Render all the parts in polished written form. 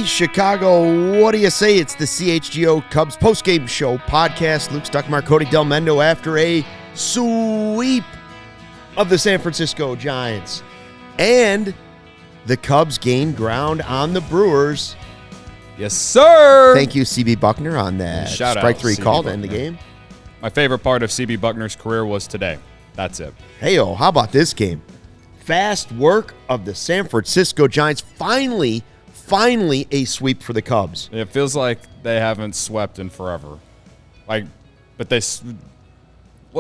Hey, Chicago, what do you say? It's the CHGO Cubs Postgame Show podcast. Luke Stuckmeyer, Cody Delmendo after a sweep of the San Francisco Giants. And the Cubs gained ground on the Brewers. Yes, sir. Thank you, CB Buckner, on that Shout strike out, three CB call to Buckner. end the game. My favorite part of CB Buckner's career was today. That's it. Hey-oh, how about this game? Fast work of the San Francisco Giants. Finally a sweep for the Cubs. It feels like they haven't swept in forever. But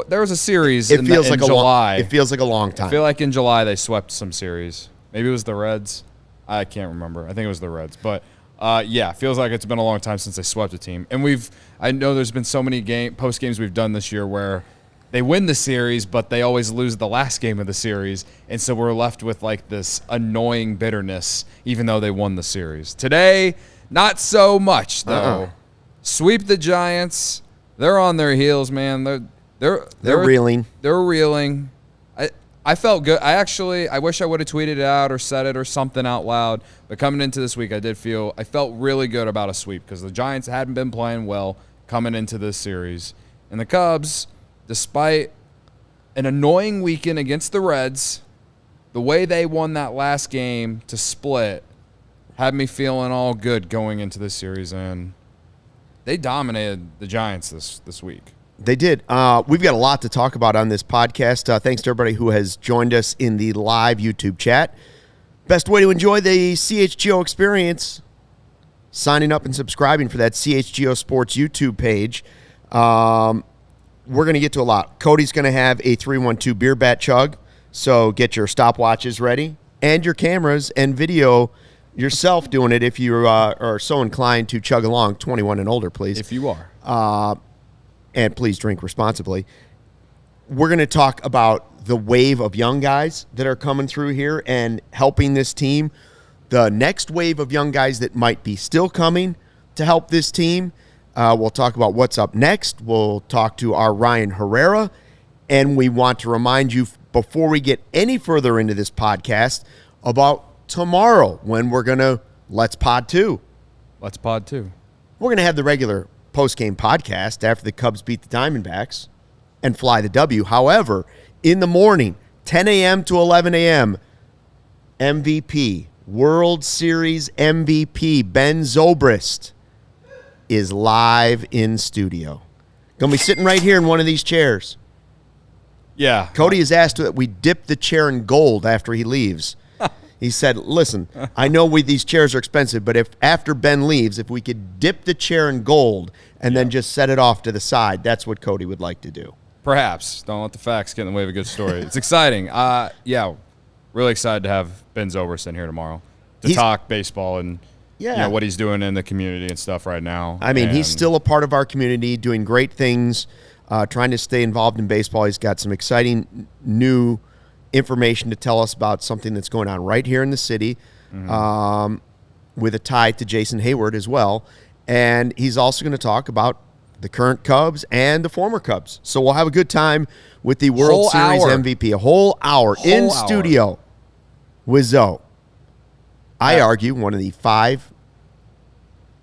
there was a series in July. It feels like a long time. I feel like in July they swept some series. Maybe it was the Reds. I can't remember. I think it was the Reds. But yeah, it feels like it's been a long time since they swept a team. And I know there's been so many post games we've done this year where they win the series, but they always lose the last game of the series. And so we're left with like this annoying bitterness, even though they won the series. Today, not so much, though. Sweep the Giants. They're on their heels, man. They're reeling. They're reeling. I felt good. I wish I would have tweeted it out or said it or something out loud. But coming into this week, I felt really good about a sweep because the Giants hadn't been playing well coming into this series. And the Cubs, despite an annoying weekend against the Reds, the way they won that last game to split had me feeling all good going into this series. And they dominated the Giants this week. They did. We've got a lot to talk about on this podcast. Thanks to everybody who has joined us in the live YouTube chat. Best way to enjoy the CHGO experience, signing up and subscribing for that CHGO Sports YouTube page. We're going to get to a lot. Cody's going to have a 312 beer bat chug, so get your stopwatches ready and your cameras and video yourself doing it if you are so inclined to chug along. 21 and older, please. If you are. And please drink responsibly. We're going to talk about the wave of young guys that are coming through here and helping this team. The next wave of young guys that might be still coming to help this team. We'll talk about what's up next. We'll talk to our Ryan Herrera. And we want to remind you, before we get any further into this podcast, about tomorrow when we're going to Let's Pod 2. Let's Pod 2. We're going to have the regular post-game podcast after the Cubs beat the Diamondbacks and fly the W. However, in the morning, 10 a.m. to 11 a.m., MVP, World Series MVP, Ben Zobrist is live in studio. Going to be sitting right here in one of these chairs. Yeah. Cody has asked that we dip the chair in gold after he leaves. He said, listen, I know these chairs are expensive, but if after Ben leaves, if we could dip the chair in gold and then just set it off to the side, that's what Cody would like to do. Perhaps. Don't let the facts get in the way of a good story. It's exciting. Yeah, really excited to have Ben Zobrist in here tomorrow to talk baseball and what he's doing in the community and stuff right now. I mean, he's still a part of our community, doing great things, trying to stay involved in baseball. He's got some exciting new information to tell us about something that's going on right here in the city, with a tie to Jason Hayward as well. And he's also going to talk about the current Cubs and the former Cubs. So we'll have a good time with the World Series MVP. A whole hour in studio with Zoe. I argue one of the five.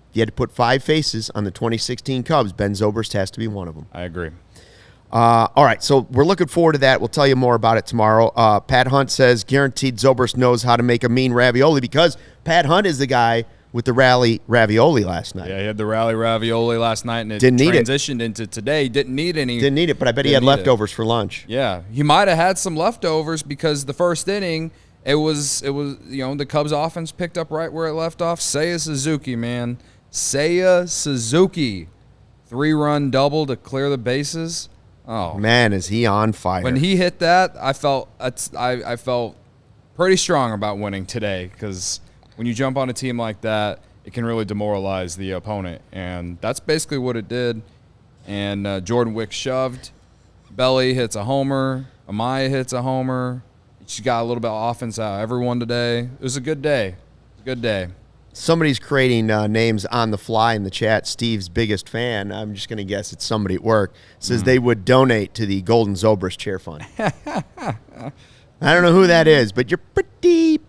If you had to put five faces on the 2016 Cubs, Ben Zobrist has to be one of them. I agree. All right, so we're looking forward to that. We'll tell you more about it tomorrow. Pat Hunt says guaranteed Zobrist knows how to make a mean ravioli because Pat Hunt is the guy with the rally ravioli last night. Yeah, he had the rally ravioli last night, and it transitioned into today. Didn't need it, but I bet he had leftovers for lunch. Yeah, he might have had some leftovers because the first inning, it was the Cubs offense picked up right where it left off. Seiya Suzuki, man. Seiya Suzuki. 3-run double to clear the bases. Oh man, is he on fire? When he hit that, I felt pretty strong about winning today because when you jump on a team like that, it can really demoralize the opponent, and that's basically what it did. And Jordan Wicks shoved. Belly hits a homer. Amaya hits a homer. She got a little bit of offense out of everyone today. It was a good day. It was a good day. Somebody's creating names on the fly in the chat. Steve's biggest fan, I'm just going to guess it's somebody at work, says they would donate to the Golden Zobrist Chair Fund. I don't know who that is, but you're pretty.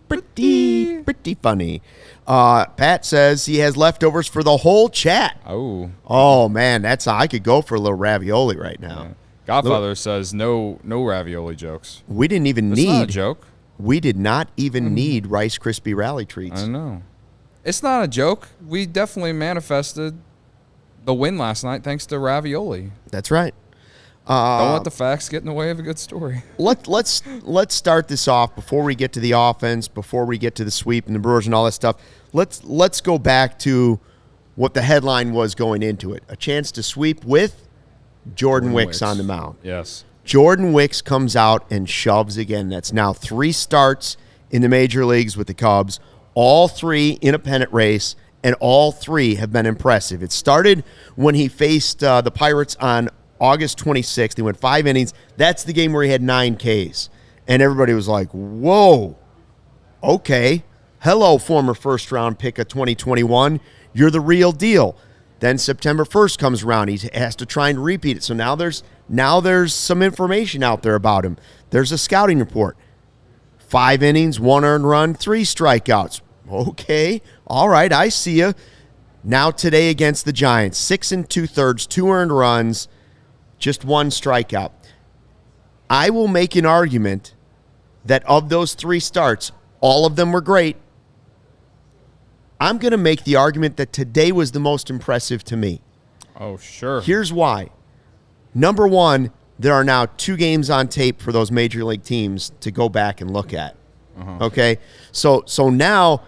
Pretty funny. Pat says he has leftovers for the whole chat. Oh man, I could go for a little ravioli right now. Yeah. Godfather says no ravioli jokes. We didn't even need. Not a joke. We did not even need Rice Krispie Rally treats. I know. It's not a joke. We definitely manifested the win last night thanks to ravioli. That's right. Don't let the facts get in the way of a good story. Let's start this off before we get to the offense, before we get to the sweep and the Brewers and all that stuff. Let's go back to what the headline was going into it. A chance to sweep with Jordan Wicks on the mound. Yes. Jordan Wicks comes out and shoves again. That's now 3 starts in the major leagues with the Cubs, all 3 in a pennant race, and all 3 have been impressive. It started when he faced the Pirates on August 26th. He went 5 innings. That's the game where he had 9 Ks. And everybody was like, whoa, okay. Hello, former first-round pick of 2021. You're the real deal. Then September 1st comes around. He has to try and repeat it. So now there's some information out there about him. There's a scouting report. 5 innings, 1 earned run, 3 strikeouts. Okay, all right, I see you. Now today against the Giants, 6 2/3, 2 earned runs, just 1 strikeout. I will make an argument that of those 3 starts, all of them were great. I'm going to make the argument that today was the most impressive to me. Oh, sure. Here's why. Number 1, there are now 2 games on tape for those major league teams to go back and look at. Okay? So now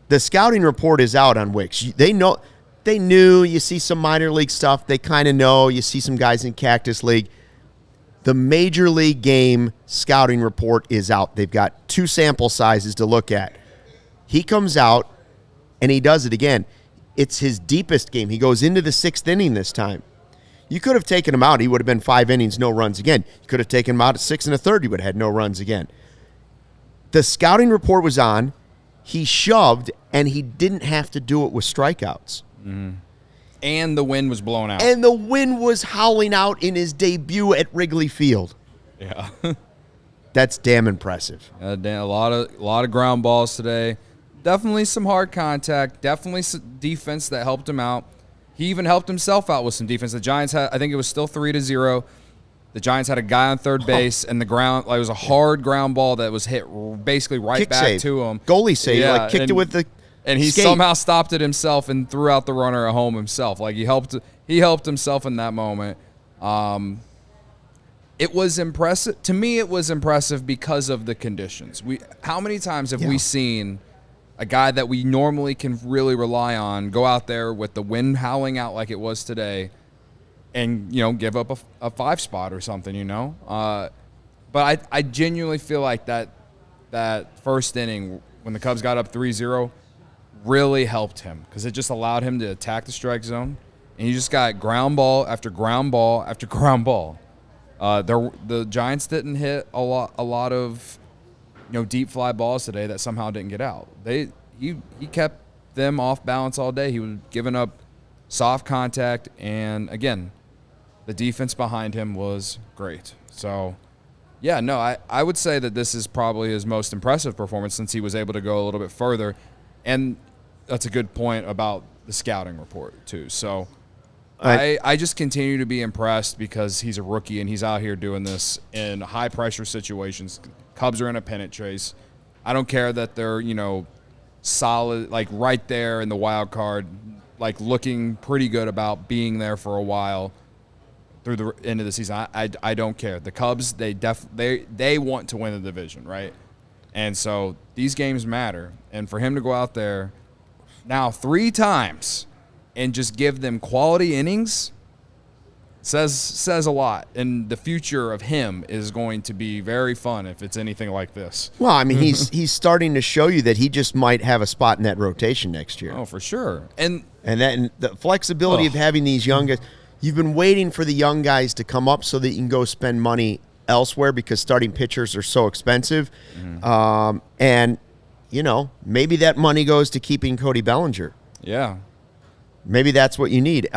the scouting report is out on Wicks. They knew. You see some minor league stuff. They kind of know. You see some guys in Cactus League. The major league game scouting report is out. They've got 2 sample sizes to look at. He comes out, and he does it again. It's his deepest game. He goes into the 6th inning this time. You could have taken him out. He would have been 5 innings, no runs again. You could have taken him out at 6 1/3. He would have had no runs again. The scouting report was on. He shoved, and he didn't have to do it with strikeouts. Mm-hmm. And the wind was blowing out. And the wind was howling out in his debut at Wrigley Field. Yeah. That's damn impressive. A lot of ground balls today. Definitely some hard contact. Definitely some defense that helped him out. He even helped himself out with some defense. The Giants had, I think it was still 3-0. The Giants had a guy on third base, and it was a hard ground ball that was hit basically right Kick back save. to him. Goalie save. Yeah, kicked it with the and he skate. Somehow stopped it himself and threw out the runner at home himself. Like he helped himself in that moment. It was impressive. To me, it was impressive because of the conditions. How many times have we seen a guy that we normally can really rely on go out there with the wind howling out like it was today and, give up a 5 spot or something, But I genuinely feel like that first inning when the Cubs got up 3-0 really helped him because it just allowed him to attack the strike zone. And you just got ground ball after ground ball after ground ball. The Giants didn't hit a lot of deep fly balls today that somehow didn't get out. He kept them off balance all day. He was giving up soft contact, and again, the defense behind him was great. So, yeah, no, I would say that this is probably his most impressive performance since he was able to go a little bit further, and that's a good point about the scouting report too. So, I just continue to be impressed because he's a rookie and he's out here doing this in high pressure situations. Cubs are in a pennant chase. I don't care that they're, solid, like right there in the wild card, like looking pretty good about being there for a while through the end of the season. I don't care. The Cubs, they want to win the division, right? And so these games matter. And for him to go out there now 3 times and just give them quality innings says a lot. And the future of him is going to be very fun if it's anything like this. Well, I mean, he's starting to show you that he just might have a spot in that rotation next year. Oh, for sure. And the flexibility of having these young guys. You've been waiting for the young guys to come up so that you can go spend money elsewhere because starting pitchers are so expensive. Mm-hmm. And, maybe that money goes to keeping Cody Bellinger. Yeah. Maybe that's what you need.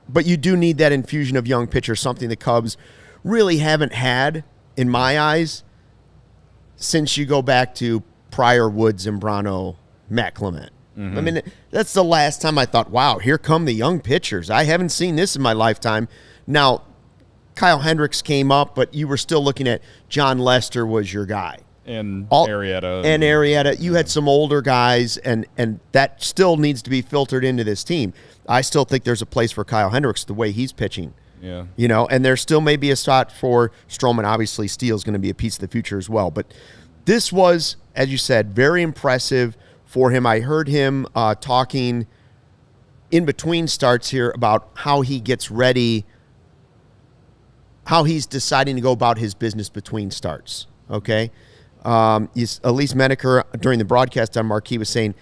But you do need that infusion of young pitchers, something the Cubs really haven't had, in my eyes, since you go back to Pryor, Wood, Zambrano, Matt Clement. I mean, that's the last time I thought, wow, here come the young pitchers. I haven't seen this in my lifetime. Now, Kyle Hendricks came up, but you were still looking at John Lester was your guy. And Arrieta. And Arrieta. You had some older guys, and that still needs to be filtered into this team. I still think there's a place for Kyle Hendricks the way he's pitching. Yeah. You know, and there still may be a spot for Stroman. Obviously, Steele's going to be a piece of the future as well. But this was, as you said, very impressive for him. I heard him talking in between starts here about how he gets ready, how he's deciding to go about his business between starts, okay? Elise Menaker, during the broadcast on Marquee, was saying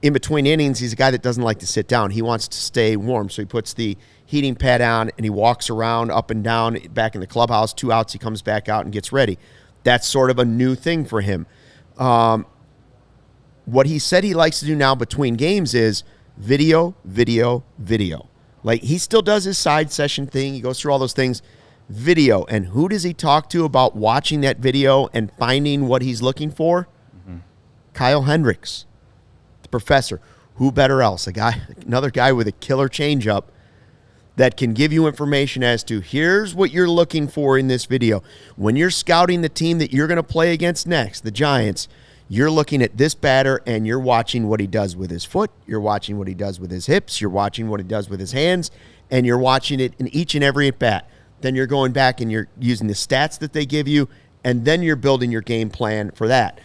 in between innings, he's a guy that doesn't like to sit down. He wants to stay warm, so he puts the heating pad on, and he walks around up and down back in the clubhouse. 2 outs, he comes back out and gets ready. That's sort of a new thing for him. What he said he likes to do now between games is video. Like, he still does his side session thing. He goes through all those things. Video. And who does he talk to about watching that video and finding what he's looking for? Kyle Hendricks, the professor. Who better else? Another guy with a killer changeup that can give you information as to here's what you're looking for in this video. When you're scouting the team that you're going to play against next, the Giants, you're looking at this batter and you're watching what he does with his foot, you're watching what he does with his hips, you're watching what he does with his hands, and you're watching it in each and every at-bat. Then you're going back and you're using the stats that they give you, and then you're building your game plan for that.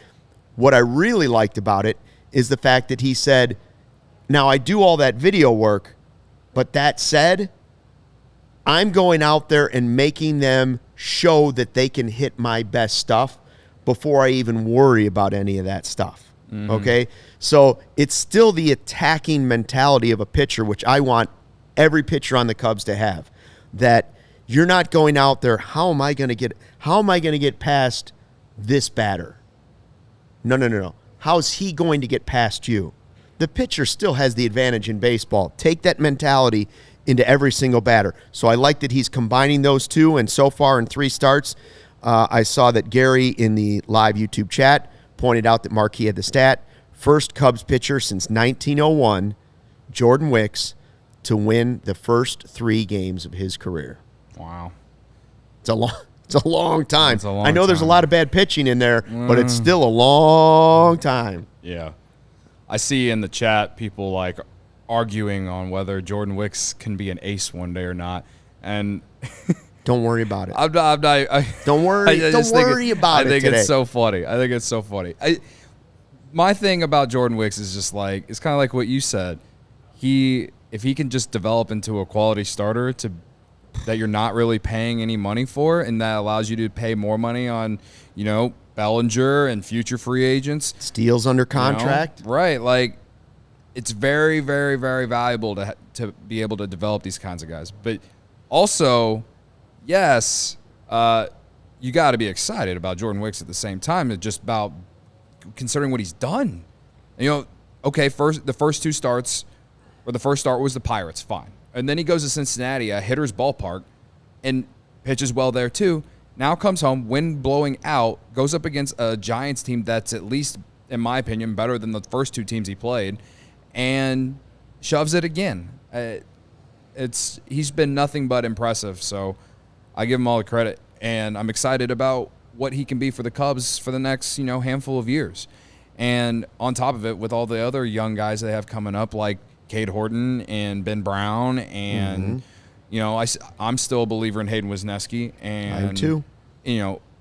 What I really liked about it is the fact that he said, now I do all that video work, but that said, I'm going out there and making them show that they can hit my best stuff before I even worry about any of that stuff, okay? So it's still the attacking mentality of a pitcher, which I want every pitcher on the Cubs to have, that you're not going out there, how am I going to get past this batter? No. How's he going to get past you? The pitcher still has the advantage in baseball. Take that mentality into every single batter. So I like that he's combining those two, and so far in 3 starts, I saw that Gary in the live YouTube chat pointed out that Marquee had the stat. First Cubs pitcher since 1901, Jordan Wicks, to win the first 3 games of his career. Wow. It's a long time. It's a long I know there's a lot of bad pitching in there, but it's still a long time. Yeah. I see in the chat people like arguing on whether Jordan Wicks can be an ace one day or not. And don't worry about it. Don't worry. Don't worry about it. I think it's so funny. My thing about Jordan Wicks is just like, it's kind of like what you said. If he can just develop into a quality starter that you're not really paying any money for, and that allows you to pay more money on, Bellinger and future free agents. Steele's under contract. Right. Like, it's very, very, very valuable to be able to develop these kinds of guys. But also, yes, you got to be excited about Jordan Wicks at the same time. It's just about considering what he's done. Okay, the first 2 starts, or the first start was the Pirates, fine. And then he goes to Cincinnati, a hitter's ballpark, and pitches well there too. Now comes home, wind blowing out, goes up against a Giants team that's at least, in my opinion, better than the first 2 teams he played, and shoves it again. He's been nothing but impressive, so I give him all the credit. And I'm excited about what he can be for the Cubs for the next, handful of years. And on top of it, with all the other young guys they have coming up, like Cade Horton and Ben Brown, and I'm still a believer in Hayden Wisniewski, and I am too.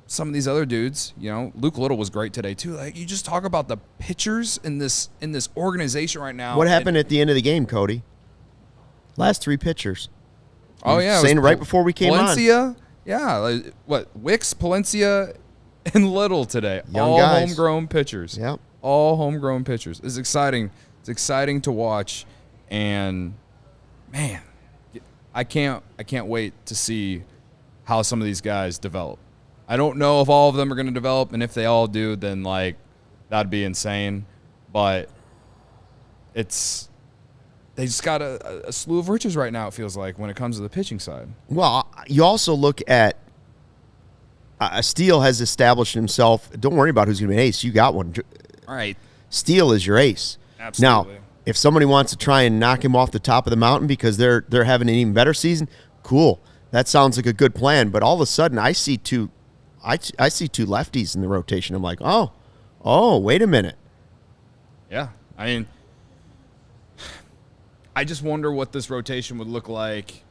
Some of these other dudes, Luke Little was great today too. Like, you just talk about the pitchers in this organization right now. What happened at the end of the game, Cody? Last 3 pitchers. Oh yeah, saying right before we came on. Yeah, Wicks, Palencia, and Little today. Young all guys. Homegrown pitchers. Yep. All homegrown pitchers. It's exciting. It's exciting to watch, and man, I can't wait to see how some of these guys develop. I don't know if all of them are going to develop, and if they all do, then that'd be insane. But they just got a slew of riches right now, it feels like, when it comes to the pitching side. Well, you also look at Steele has established himself. Don't worry about who's going to be an ace. You got one. All right. Steele is your ace. Absolutely. Now, if somebody wants to try and knock him off the top of the mountain because they're having an even better season, cool. That sounds like a good plan. But all of a sudden, I see two lefties in the rotation. I'm like, oh, wait a minute. Yeah. I mean, I just wonder what this rotation would look like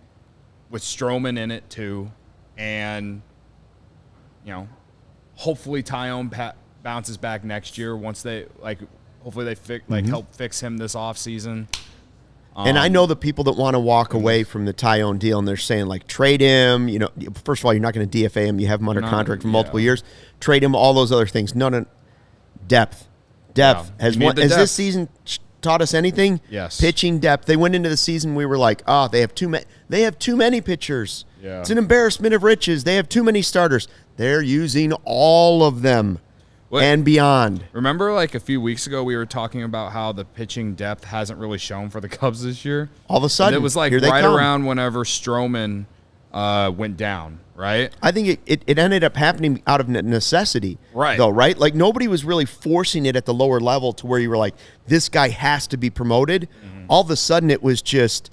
with Stroman in it too, and hopefully Tyone bounces back next year once they hopefully they help fix him this offseason. And I know the people that want to walk away from the Tyone deal, and they're saying, like, trade him. First of all, you're not going to DFA him. You have him under contract for multiple years. Trade him, all those other things. No. Depth. Yeah. Has this season taught us anything? Yes. Pitching depth. They went into the season, we were like, they have too many pitchers. Yeah. It's an embarrassment of riches. They have too many starters. They're using all of them. And beyond. Remember, like a few weeks ago, we were talking about how the pitching depth hasn't really shown for the Cubs this year. All of a sudden, and it was like right around whenever Stroman went down, right? I think it ended up happening out of necessity, right? Though, right? Like nobody was really forcing it at the lower level to where you were like, this guy has to be promoted. Mm-hmm. All of a sudden, it was just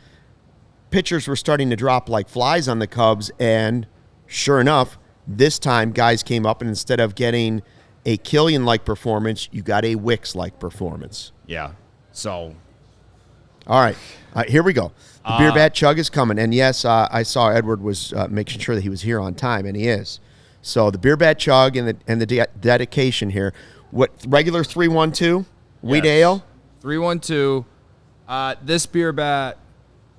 pitchers were starting to drop like flies on the Cubs, and sure enough, this time guys came up, and instead of getting a Killian-like performance, you got a Wicks-like performance. Yeah. So. All right. Here we go. The beer bat chug is coming. And, yes, I saw Edward was making sure that he was here on time, and he is. So the beer bat chug and the dedication here. What, regular 3-1-2? Wheat ale? 3-1-2. This beer bat,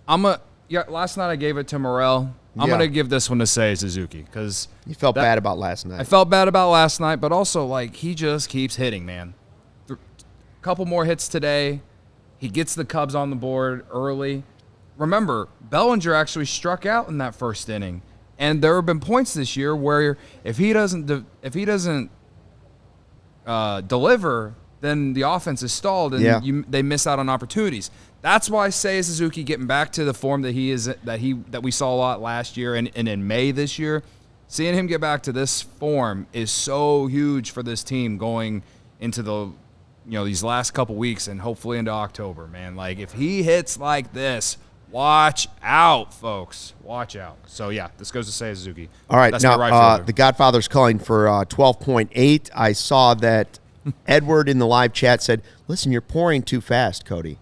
last night I gave it to Morel. I'm going to give this one to Seiya Suzuki because you felt bad about last night. I felt bad about last night, but also like he just keeps hitting, man. A couple more hits today. He gets the Cubs on the board early. Remember, Bellinger actually struck out in that first inning, and there have been points this year where if he doesn't deliver, then the offense is stalled and they miss out on opportunities. That's why Seiya Suzuki getting back to the form that we saw a lot last year and in May this year, seeing him get back to this form is so huge for this team going into the these last couple weeks and hopefully into October, man. Like if he hits like this, watch out, folks. Watch out. So yeah, this goes to Seiya Suzuki. All right, that's now the Godfather's calling for 12.8. I saw that Edward in the live chat said, "Listen, you're pouring too fast, Cody."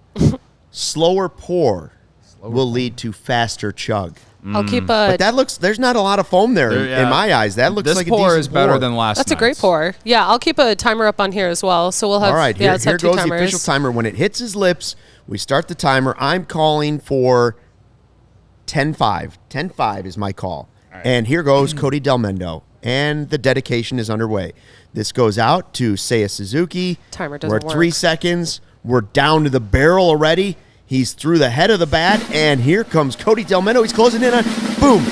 Slower pour will lead to faster chug. I'll keep But there's not a lot of foam there in my eyes. That looks like a decent pour. This pour is better than last That's a great pour. Yeah, I'll keep a timer up on here as well. So we'll have, all right, here let's have goes two timers. The official timer. When it hits his lips, we start the timer. I'm calling for 10-5. 10-5 is my call. Right. And here goes Cody Delmendo. And the dedication is underway. This goes out to Seiya Suzuki. Timer doesn't work. work. 3 seconds. We're down to the barrel already. He's through the head of the bat, and here comes Cody Delmendo. He's closing in on, boom.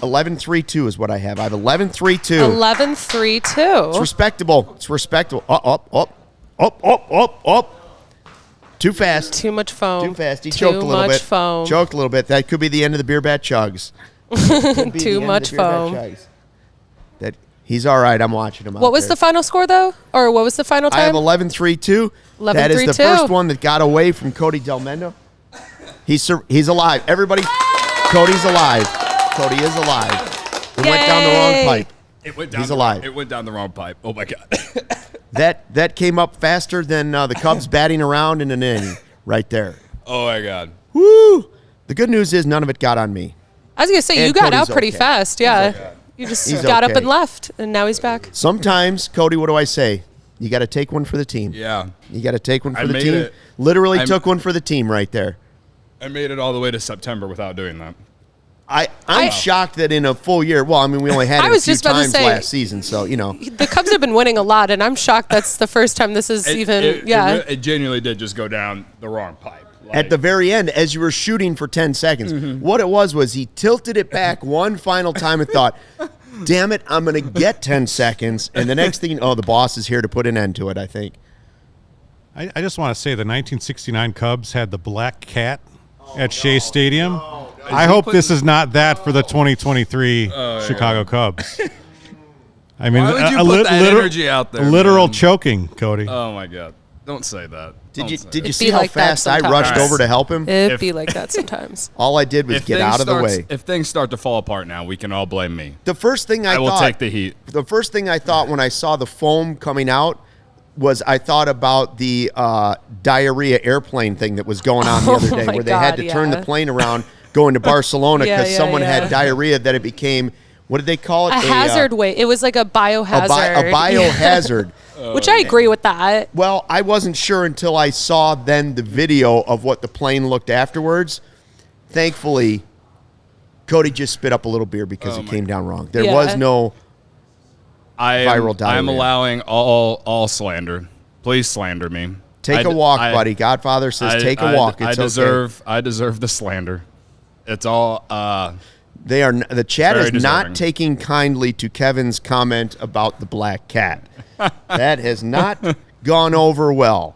11-3-2 is what I have. I have 11-3-2. 11-3-2. It's respectable. It's respectable. Up. Too fast. Too much foam. Too fast. He choked a little bit. Too much foam. Choked a little bit. That could be the end of the beer bat chugs. Too much foam. That he's all right. I'm watching him. What was the final score though, or what was the final time? I have 11-3-2. That is the first one that got away from Cody Delmendo. He's alive. Everybody, Cody's alive. Cody is alive. It went down the wrong pipe. He's alive. It went down the wrong pipe. Oh my God. That came up faster than the Cubs batting around in an inning right there. Oh my God. Woo! The good news is none of it got on me. I was gonna say you got out pretty fast. Yeah. You just got up and left, and now he's back. Sometimes, Cody, what do I say? You got to take one for the team. Yeah. You got to take one for the team. Literally took one for the team right there. I made it all the way to September without doing that. I'm shocked that in a full year, well, I mean, we only had it a few times last season, so, The Cubs have been winning a lot, and I'm shocked that's the first time this is It genuinely did just go down the wrong pipe. At the very end, as you were shooting for 10 seconds, what it was he tilted it back one final time and thought, damn it, I'm going to get 10 seconds. And the next thing, the boss is here to put an end to it, I think. I just want to say the 1969 Cubs had the black cat at Shea Stadium. I hope this is not that for the 2023 Chicago Cubs. I mean, why would you put that energy out there? Literal man? choking, Cody. Oh my God! Don't say that. Did you It'd see be how like that fast I sometimes. rushed over to help him? It'd be like that sometimes. All I did was get out of the way. If things start to fall apart now, we can all blame me. The first thing I will take the heat. The first thing I thought when I saw the foam coming out was I thought about the diarrhea airplane thing that was going on the other day, where they had to turn the plane around going to Barcelona because someone had diarrhea that it became, what did they call it? A hazard weight. It was like a biohazard. A biohazard. Which I agree with that. Well, I wasn't sure until I saw then the video of what the plane looked afterwards. Thankfully, Cody just spit up a little beer because it came down wrong. There was no viral diarrhea. I'm allowing all slander. Please slander me. Take a walk, buddy. Godfather says take a walk. It's I deserve the slander. It's all. The chat is deserving. not taking kindly to Kevin's comment about the black cat. That has not gone over well.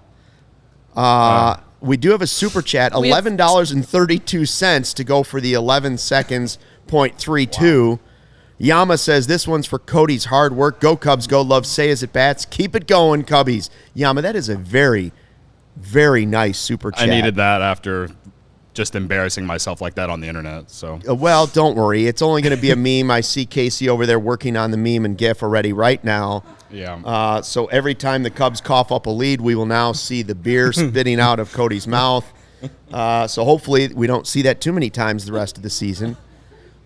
We do have a super chat, $11.32 to go for the 11 seconds, 0.32. Wow. Yama says, this one's for Cody's hard work. Go Cubs, go. Love Seiya at bats. Keep it going, Cubbies. Yama, that is a very, very nice super chat. I needed that after just embarrassing myself like that on the internet. So well, don't worry. It's only going to be a meme. I see Casey over there working on the meme and GIF already right now. Yeah. So every time the Cubs cough up a lead, we will now see the beer spitting out of Cody's mouth. So hopefully we don't see that too many times the rest of the season.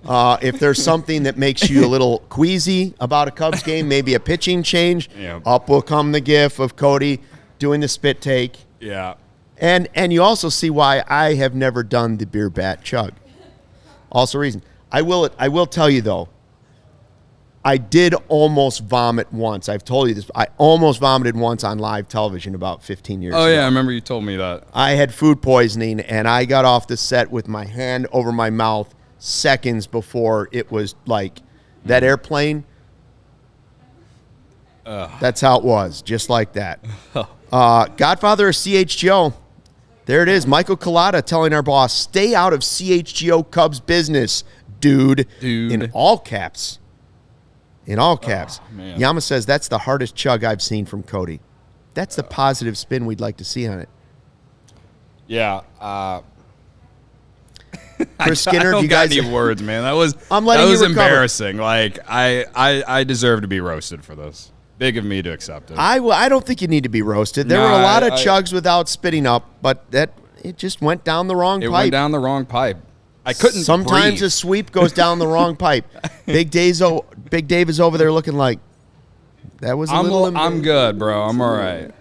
If there's something that makes you a little queasy about a Cubs game, maybe a pitching change, up will come the GIF of Cody doing the spit take. Yeah. And you also see why I have never done the beer bat chug. Also reason. I will tell you though, I did almost vomit once. I've told you this. I almost vomited once on live television about 15 years ago. Oh yeah, I remember you told me that. I had food poisoning and I got off the set with my hand over my mouth seconds before it was like that airplane. That's how it was, just like that. Godfather of CHGO. There it is. Michael Collada telling our boss, stay out of CHGO Cubs business, dude. In all caps. In all caps. Yama says, that's the hardest chug I've seen from Cody. That's the positive spin we'd like to see on it. Yeah. Chris Skinner, I don't you guys got any words, man. That was embarrassing. Like I deserve to be roasted for this. Big of me to accept it. I don't think you need to be roasted. There were a lot of chugs without spitting up, but it just went down the wrong pipe. It went down the wrong pipe. I couldn't Sometimes breathe. a sweep goes down the wrong pipe. Big Dave is over there looking like that was a little. I'm good, bro. I'm all right.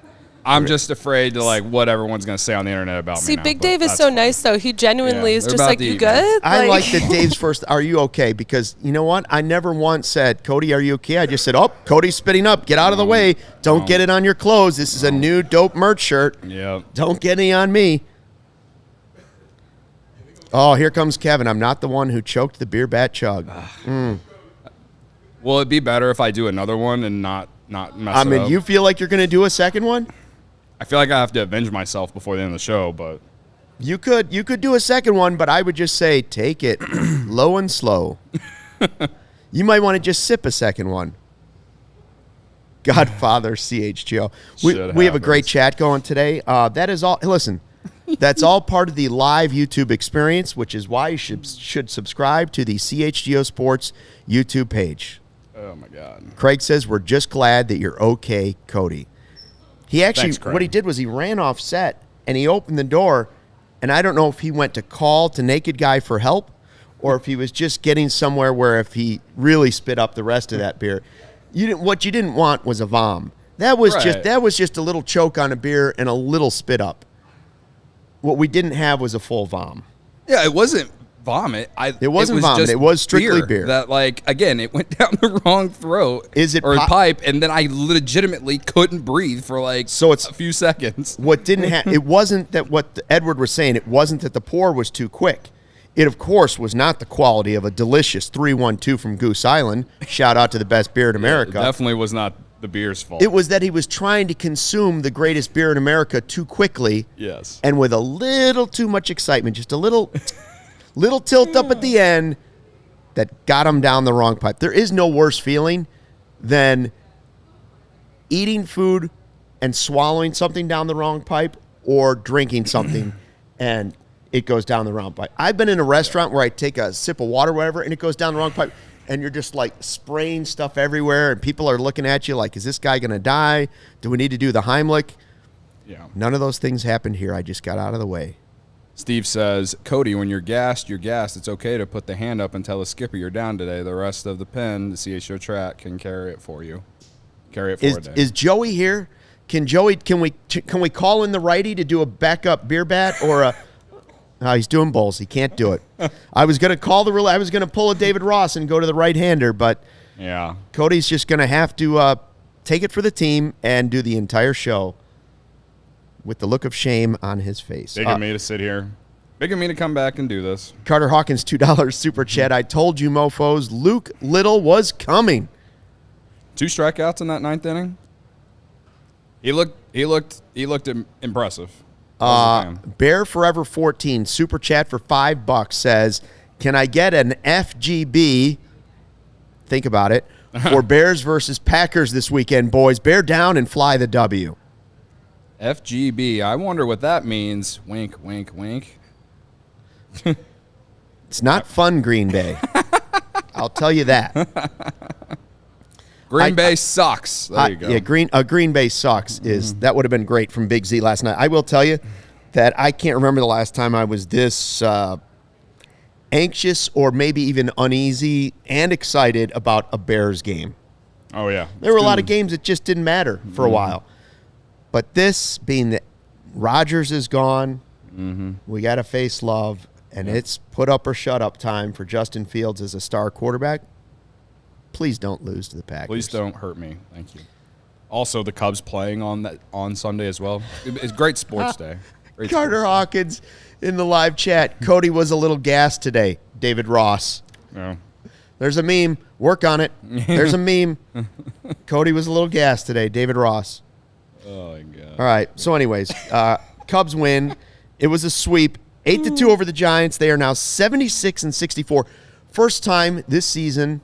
I'm just afraid to like what everyone's gonna say on the internet about me. See, now, Big Dave is so fine. nice though. He genuinely is just like, you good? I like that Dave's first, are you okay? Because you know what? I never once said, Cody, are you okay? I just said, oh, Cody's spitting up. Get out of the way. Don't get it on your clothes. This is a new dope merch shirt. Yeah. Don't get any on me. Oh, here comes Kevin. I'm not the one who choked the beer bat chug. Will it be better if I do another one and not mess it up? I mean, you feel like you're going to do a second one? I feel like I have to avenge myself before the end of the show, but you could do a second one, but I would just say take it low and slow. You might want to just sip a second one. Godfather CHGO. We have a great chat going today. That is all. Listen, that's all part of the live YouTube experience, which is why you should subscribe to the CHGO Sports YouTube page. Oh my God. Craig says we're just glad that you're okay, Cody. He actually, Thanks, what he did was he ran off set and he opened the door, and I don't know if he went to call to Naked Guy for help or if he was just getting somewhere where if he really spit up the rest of that beer. What you didn't want was a vom. That was just a little choke on a beer and a little spit up. What we didn't have was a full vom. Yeah, it wasn't vomit. It wasn't vomit. It was strictly beer. That, like, again, it went down the wrong throat pipe, and then I legitimately couldn't breathe for like a few seconds. What didn't happen? It wasn't that what Edward was saying. It wasn't that the pour was too quick. It, of course, was not the quality of a delicious 312 from Goose Island. Shout out to the best beer in America. It definitely was not the beer's fault. It was that he was trying to consume the greatest beer in America too quickly. Yes. And with a little too much excitement, just a little tilt up at the end that got him down the wrong pipe. There is no worse feeling than eating food and swallowing something down the wrong pipe or drinking something and it goes down the wrong pipe. I've been in a restaurant where I take a sip of water or whatever and it goes down the wrong pipe and you're just like spraying stuff everywhere and people are looking at you like, is this guy going to die? Do we need to do the Heimlich? Yeah. None of those things happened here. I just got out of the way. Steve says, Cody, when you're gassed, you're gassed. It's okay to put the hand up and tell the skipper you're down today. The rest of the pen, the CHGO track, can carry it for you. Carry it for a day. Is Joey here? Can we call in the righty to do a backup beer bat or a? No, he's doing bowls. He can't do it. I was gonna I was gonna pull a David Ross and go to the right-hander, but yeah, Cody's just gonna have to take it for the team and do the entire show with the look of shame on his face. Big of me to sit here. Big of me to come back and do this. Carter Hawkins, $2 super chat. I told you, mofos, Luke Little was coming. 2 strikeouts in that 9th inning. He looked impressive. Bear Forever 14 super chat for $5 says, "Can I get an FGB? Think about it for Bears versus Packers this weekend, boys. Bear down and fly the W." FGB. I wonder what that means. Wink, wink, wink. It's not fun, Green Bay. I'll tell you that. Green Bay sucks. There you go. Yeah, Green Bay sucks. That would have been great from Big Z last night. I will tell you that I can't remember the last time I was this anxious or maybe even uneasy and excited about a Bears game. Oh, yeah. There were a lot of games that just didn't matter for a while. But this, being that Rodgers is gone, we got to face love, and it's put up or shut up time for Justin Fields as a star quarterback. Please don't lose to the Packers. Please don't hurt me. Thank you. Also, the Cubs playing on Sunday as well. It's great sports day. Great Carter Hawkins in the live chat. Cody was a little gassed today. David Ross. Yeah. There's a meme. Work on it. There's a meme. Cody was a little gassed today. David Ross. Oh, my God. All right. So, anyways, Cubs win. It was a sweep. 8-2 over the Giants. They are now 76-64. First time this season,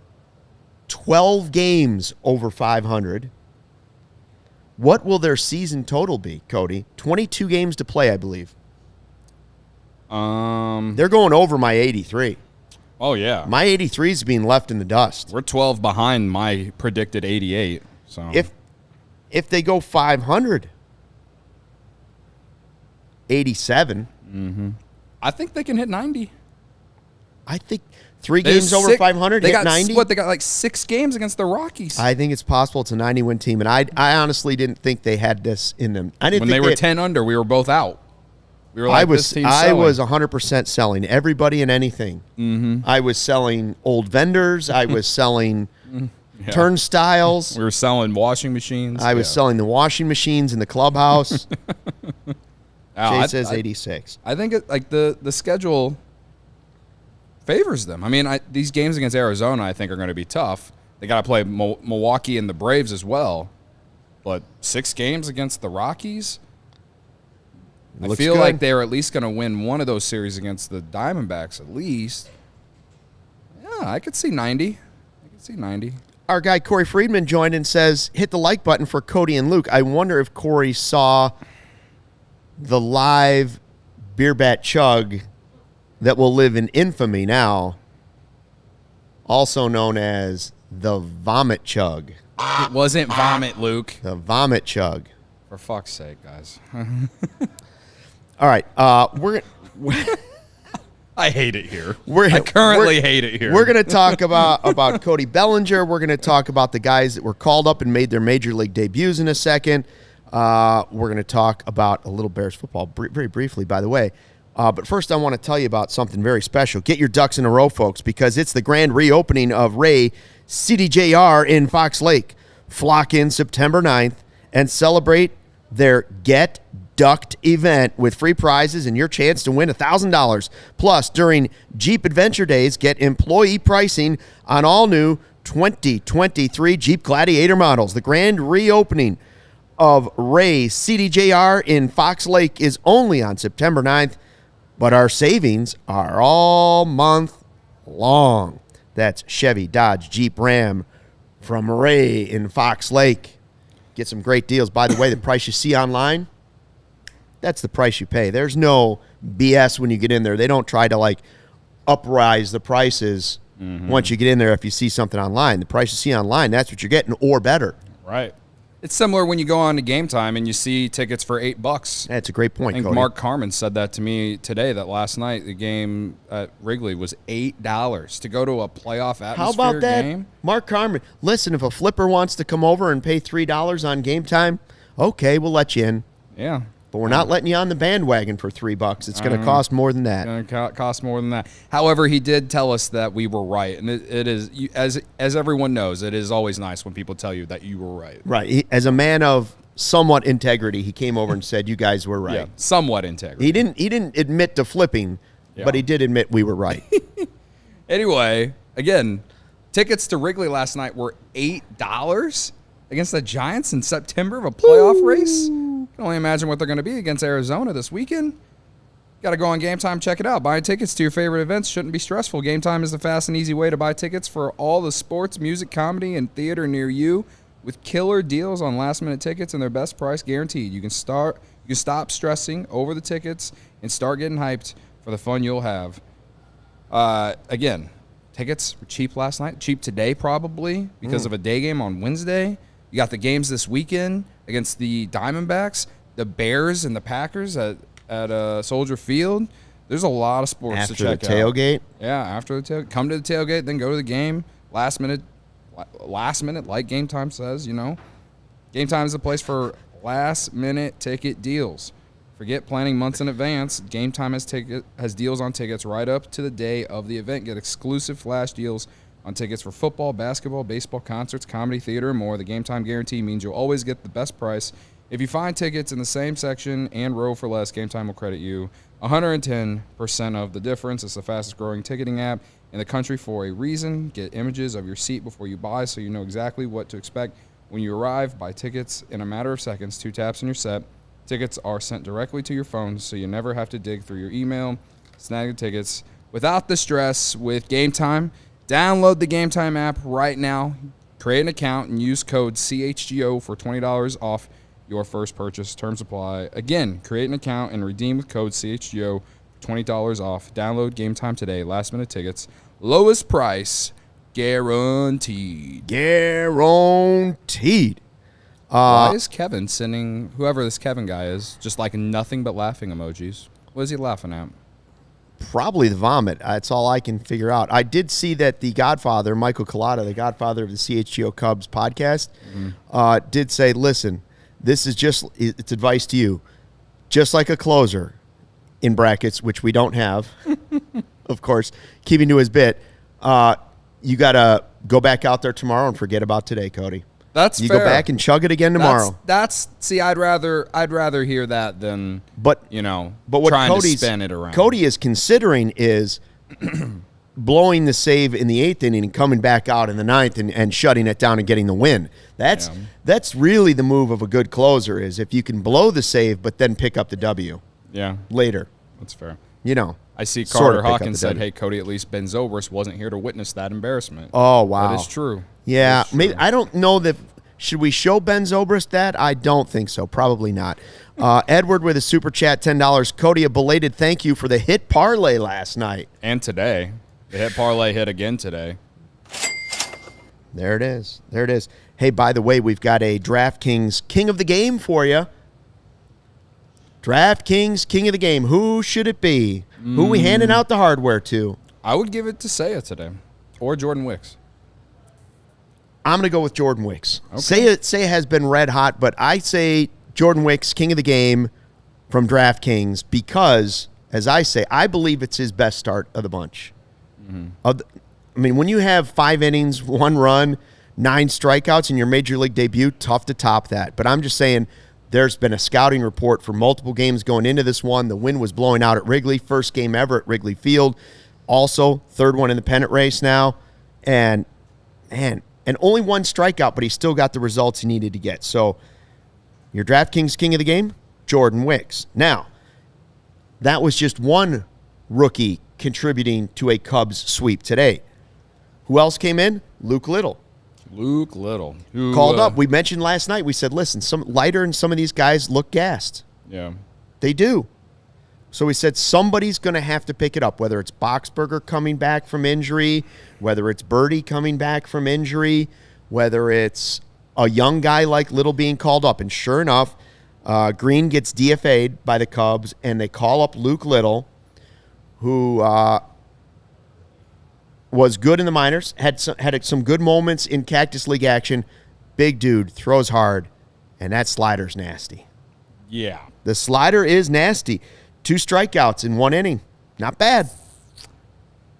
12 games over 500. What will their season total be, Cody? 22 games to play, I believe. They're going over my 83. Oh, yeah. My 83 is being left in the dust. We're 12 behind my predicted 88. So if they go 500, 87. I think they can hit 90. I think 3 games over 500, they hit got 90. What, they got like 6 games against the Rockies. I think it's possible. It's a 90-win team, and I honestly didn't think they had this in them. I didn't when think they were 10 under, we were both out. We were like, I was this team's selling. 100% selling everybody and anything. I was selling old vendors. I was selling turnstiles. We were selling washing machines. I was selling the washing machines in the clubhouse. Jay says 86. I think the schedule favors them. I mean, these games against Arizona, I think, are going to be tough. They got to play Milwaukee and the Braves as well. But 6 games against the Rockies, I feel like they're at least going to win one of those series against the Diamondbacks at least. Yeah, I could see 90. Our guy Corey Friedman joined and says, hit the like button for Cody and Luke. I wonder if Corey saw the live beer bat chug that will live in infamy now, also known as the vomit chug. It wasn't vomit, Luke. The vomit chug. For fuck's sake, guys. All right, I hate it here. I currently hate it here. We're going to talk about Cody Bellinger. We're going to talk about the guys that were called up and made their major league debuts in a second. We're going to talk about a little Bears football very briefly, by the way. But first, I want to tell you about something very special. Get your ducks in a row, folks, because it's the grand reopening of Ray CDJR in Fox Lake. Flock in September 9th and celebrate their Get Ducked event with free prizes and your chance to win $1,000. Plus, during Jeep Adventure Days, get employee pricing on all new 2023 Jeep Gladiator models. The grand reopening of Ray CDJR in Fox Lake is only on September 9th, but our savings are all month long. That's Chevy, Dodge, Jeep, Ram, from Ray in Fox Lake. Get some great deals. By the way, the price you see online, that's the price you pay. There's no BS when you get in there. They don't try to like uprise the prices once you get in there. If you see something online, the price you see online, that's what you're getting or better. Right. It's similar when you go on to Game Time and you see tickets for $8. That's a great point, I think Cody. Mark Carmen said that to me today, that last night the game at Wrigley was $8 to go to a playoff atmosphere. How about that? Game? Mark Carmen, listen, if a flipper wants to come over and pay $3 on Game Time, okay, we'll let you in. Yeah. But we're not letting you on the bandwagon for $3. It's going to cost more than that. It's going to cost more than that. However, he did tell us that we were right, and it is, as everyone knows, it is always nice when people tell you that you were right. Right. As a man of somewhat integrity, he came over and said, "You guys were right." Yeah, somewhat integrity. He didn't admit to flipping, but he did admit we were right. Anyway, again, tickets to Wrigley last night were $8 against the Giants in September of a playoff race. I can only imagine what they're going to be against Arizona this weekend. Got to go on Game Time, check it out. Buying tickets to your favorite events shouldn't be stressful. Game Time is the fast and easy way to buy tickets for all the sports, music, comedy, and theater near you, with killer deals on last-minute tickets and their best price guaranteed. You can stop stressing over the tickets and start getting hyped for the fun you'll have. Again, tickets were cheap last night, cheap today probably because of a day game on Wednesday. You got the games this weekend against the Diamondbacks, the Bears, and the Packers at Soldier Field. There's a lot of sports to check out. After the tailgate? Yeah, after the tailgate. Come to the tailgate, then go to the game. Last minute, like Game Time says, Game Time is the place for last-minute ticket deals. Forget planning months in advance. Game Time has deals on tickets right up to the day of the event. Get exclusive flash deals on tickets for football, basketball, baseball, concerts, comedy, theater, and more. The Game Time guarantee means you'll always get the best price. If you find tickets in the same section and row for less, Game Time will credit you 110% of the difference. It's the fastest growing ticketing app in the country for a reason. Get images of your seat before you buy so you know exactly what to expect when you arrive. Buy tickets in a matter of seconds, 2 taps and you're set. Tickets are sent directly to your phone so you never have to dig through your email. Snag the tickets without the stress with Game Time. Download the Game Time app right now. Create an account and use code CHGO for $20 off your first purchase. Terms apply. Again, create an account and redeem with code CHGO for $20 off. Download Game Time today. Last minute tickets. Lowest price guaranteed. Guaranteed. Why is Kevin sending, whoever this Kevin guy is, just like nothing but laughing emojis? What is he laughing at? Probably the vomit. That's all I can figure out. I did see that the Godfather, Michael Collada, the Godfather of the CHGO Cubs podcast, did say, listen, this is it's advice to you. Just like a closer, in brackets, which we don't have, of course, keeping to his bit, you got to go back out there tomorrow and forget about today, Cody. That's you fair. go back and chug it again tomorrow. See, I'd rather hear that than but what trying to spin it around. Cody is considering is blowing the save in the 8th inning and coming back out in the 9th and shutting it down and getting the win. That's really the move of a good closer, is if you can blow the save but then pick up the W. Yeah. Later. That's fair. I see Carter Hawkins said, "Hey, Cody, at least Ben Zobrist wasn't here to witness that embarrassment." Oh, wow. That is true. Yeah, maybe I don't know that. Should we show Ben Zobrist that? I don't think so. Probably not. Edward with a super chat, $10. Cody, a belated thank you for the hit parlay last night. And today. The hit parlay hit again today. There it is. Hey, by the way, we've got a DraftKings King of the Game for you. DraftKings King of the Game. Who should it be? Who are we handing out the hardware to? I would give it to Seiya today. Or Jordan Wicks. I'm going to go with Jordan Wicks. Okay. Seiya has been red hot, but I say Jordan Wicks, King of the Game from DraftKings, because, as I say, I believe it's his best start of the bunch. When you have 5 innings, 1 run, 9 strikeouts in your Major League debut, tough to top that. But I'm just saying, there's been a scouting report for multiple games going into this one. The wind was blowing out at Wrigley, first game ever at Wrigley Field. Also, 3rd one in the pennant race now. And only 1 strikeout, but he still got the results he needed to get. So, your DraftKings King of the Game, Jordan Wicks. Now, that was just one rookie contributing to a Cubs sweep today. Who else came in? Luke Little. Luke Little. Who, called up. We mentioned last night, we said, listen, some of these guys look gassed. Yeah. They do. So we said somebody's going to have to pick it up, whether it's Boxberger coming back from injury, whether it's Birdie coming back from injury, whether it's a young guy like Little being called up. And sure enough, Green gets DFA'd by the Cubs, and they call up Luke Little, who was good in the minors, had some good moments in Cactus League action. Big dude, throws hard, and that slider's nasty. Yeah. The slider is nasty. 2 strikeouts in 1 inning. Not bad.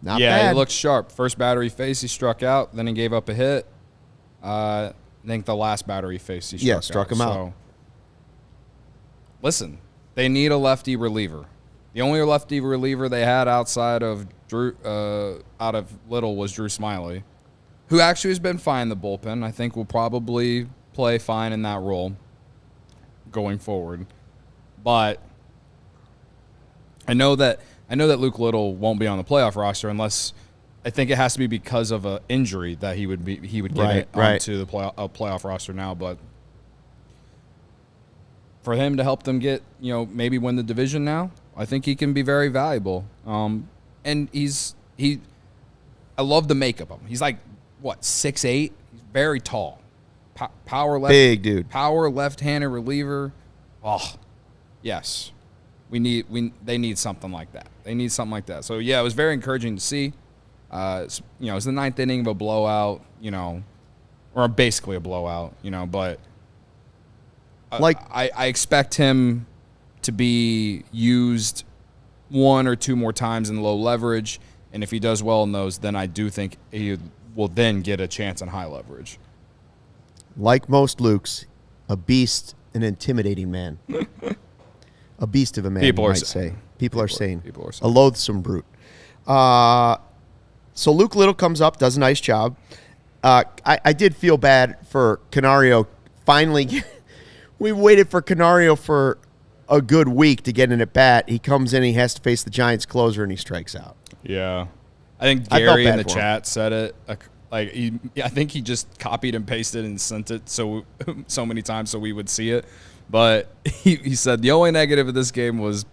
Not bad. Yeah, he looked sharp. First batter he faced, he struck out. Then he gave up a hit. I think the last batter he faced, he struck him out. So, listen, they need a lefty reliever. The only lefty reliever they had outside of Little was Drew Smiley, who actually has been fine in the bullpen. I think will probably play fine in that role going forward. But I know that Luke Little won't be on the playoff roster unless I think it has to be because of an injury that he would get onto the playoff roster now. But for him to help them get, maybe win the division now, I think he can be very valuable. And I love the makeup of him. He's like 6'8". He's very tall, power left, big dude, power left-handed reliever. Oh, yes. They need something like that. They need something like that. So yeah, it was very encouraging to see. It was the 9th inning of a blowout, or basically a blowout, but I expect him to be used 1 or 2 more times in low leverage, and if he does well in those, then I do think he will then get a chance on high leverage. Like most Lukes, a beast, an intimidating man. A beast of a man, People are saying. A loathsome brute. So Luke Little comes up, does a nice job. I did feel bad for Canario. Finally, we waited for Canario for a good week to get an at-bat. He comes in, he has to face the Giants closer, and he strikes out. Yeah. I think Gary in the chat said it. I think he just copied and pasted and sent it so many times so we would see it. But he said the only negative of this game was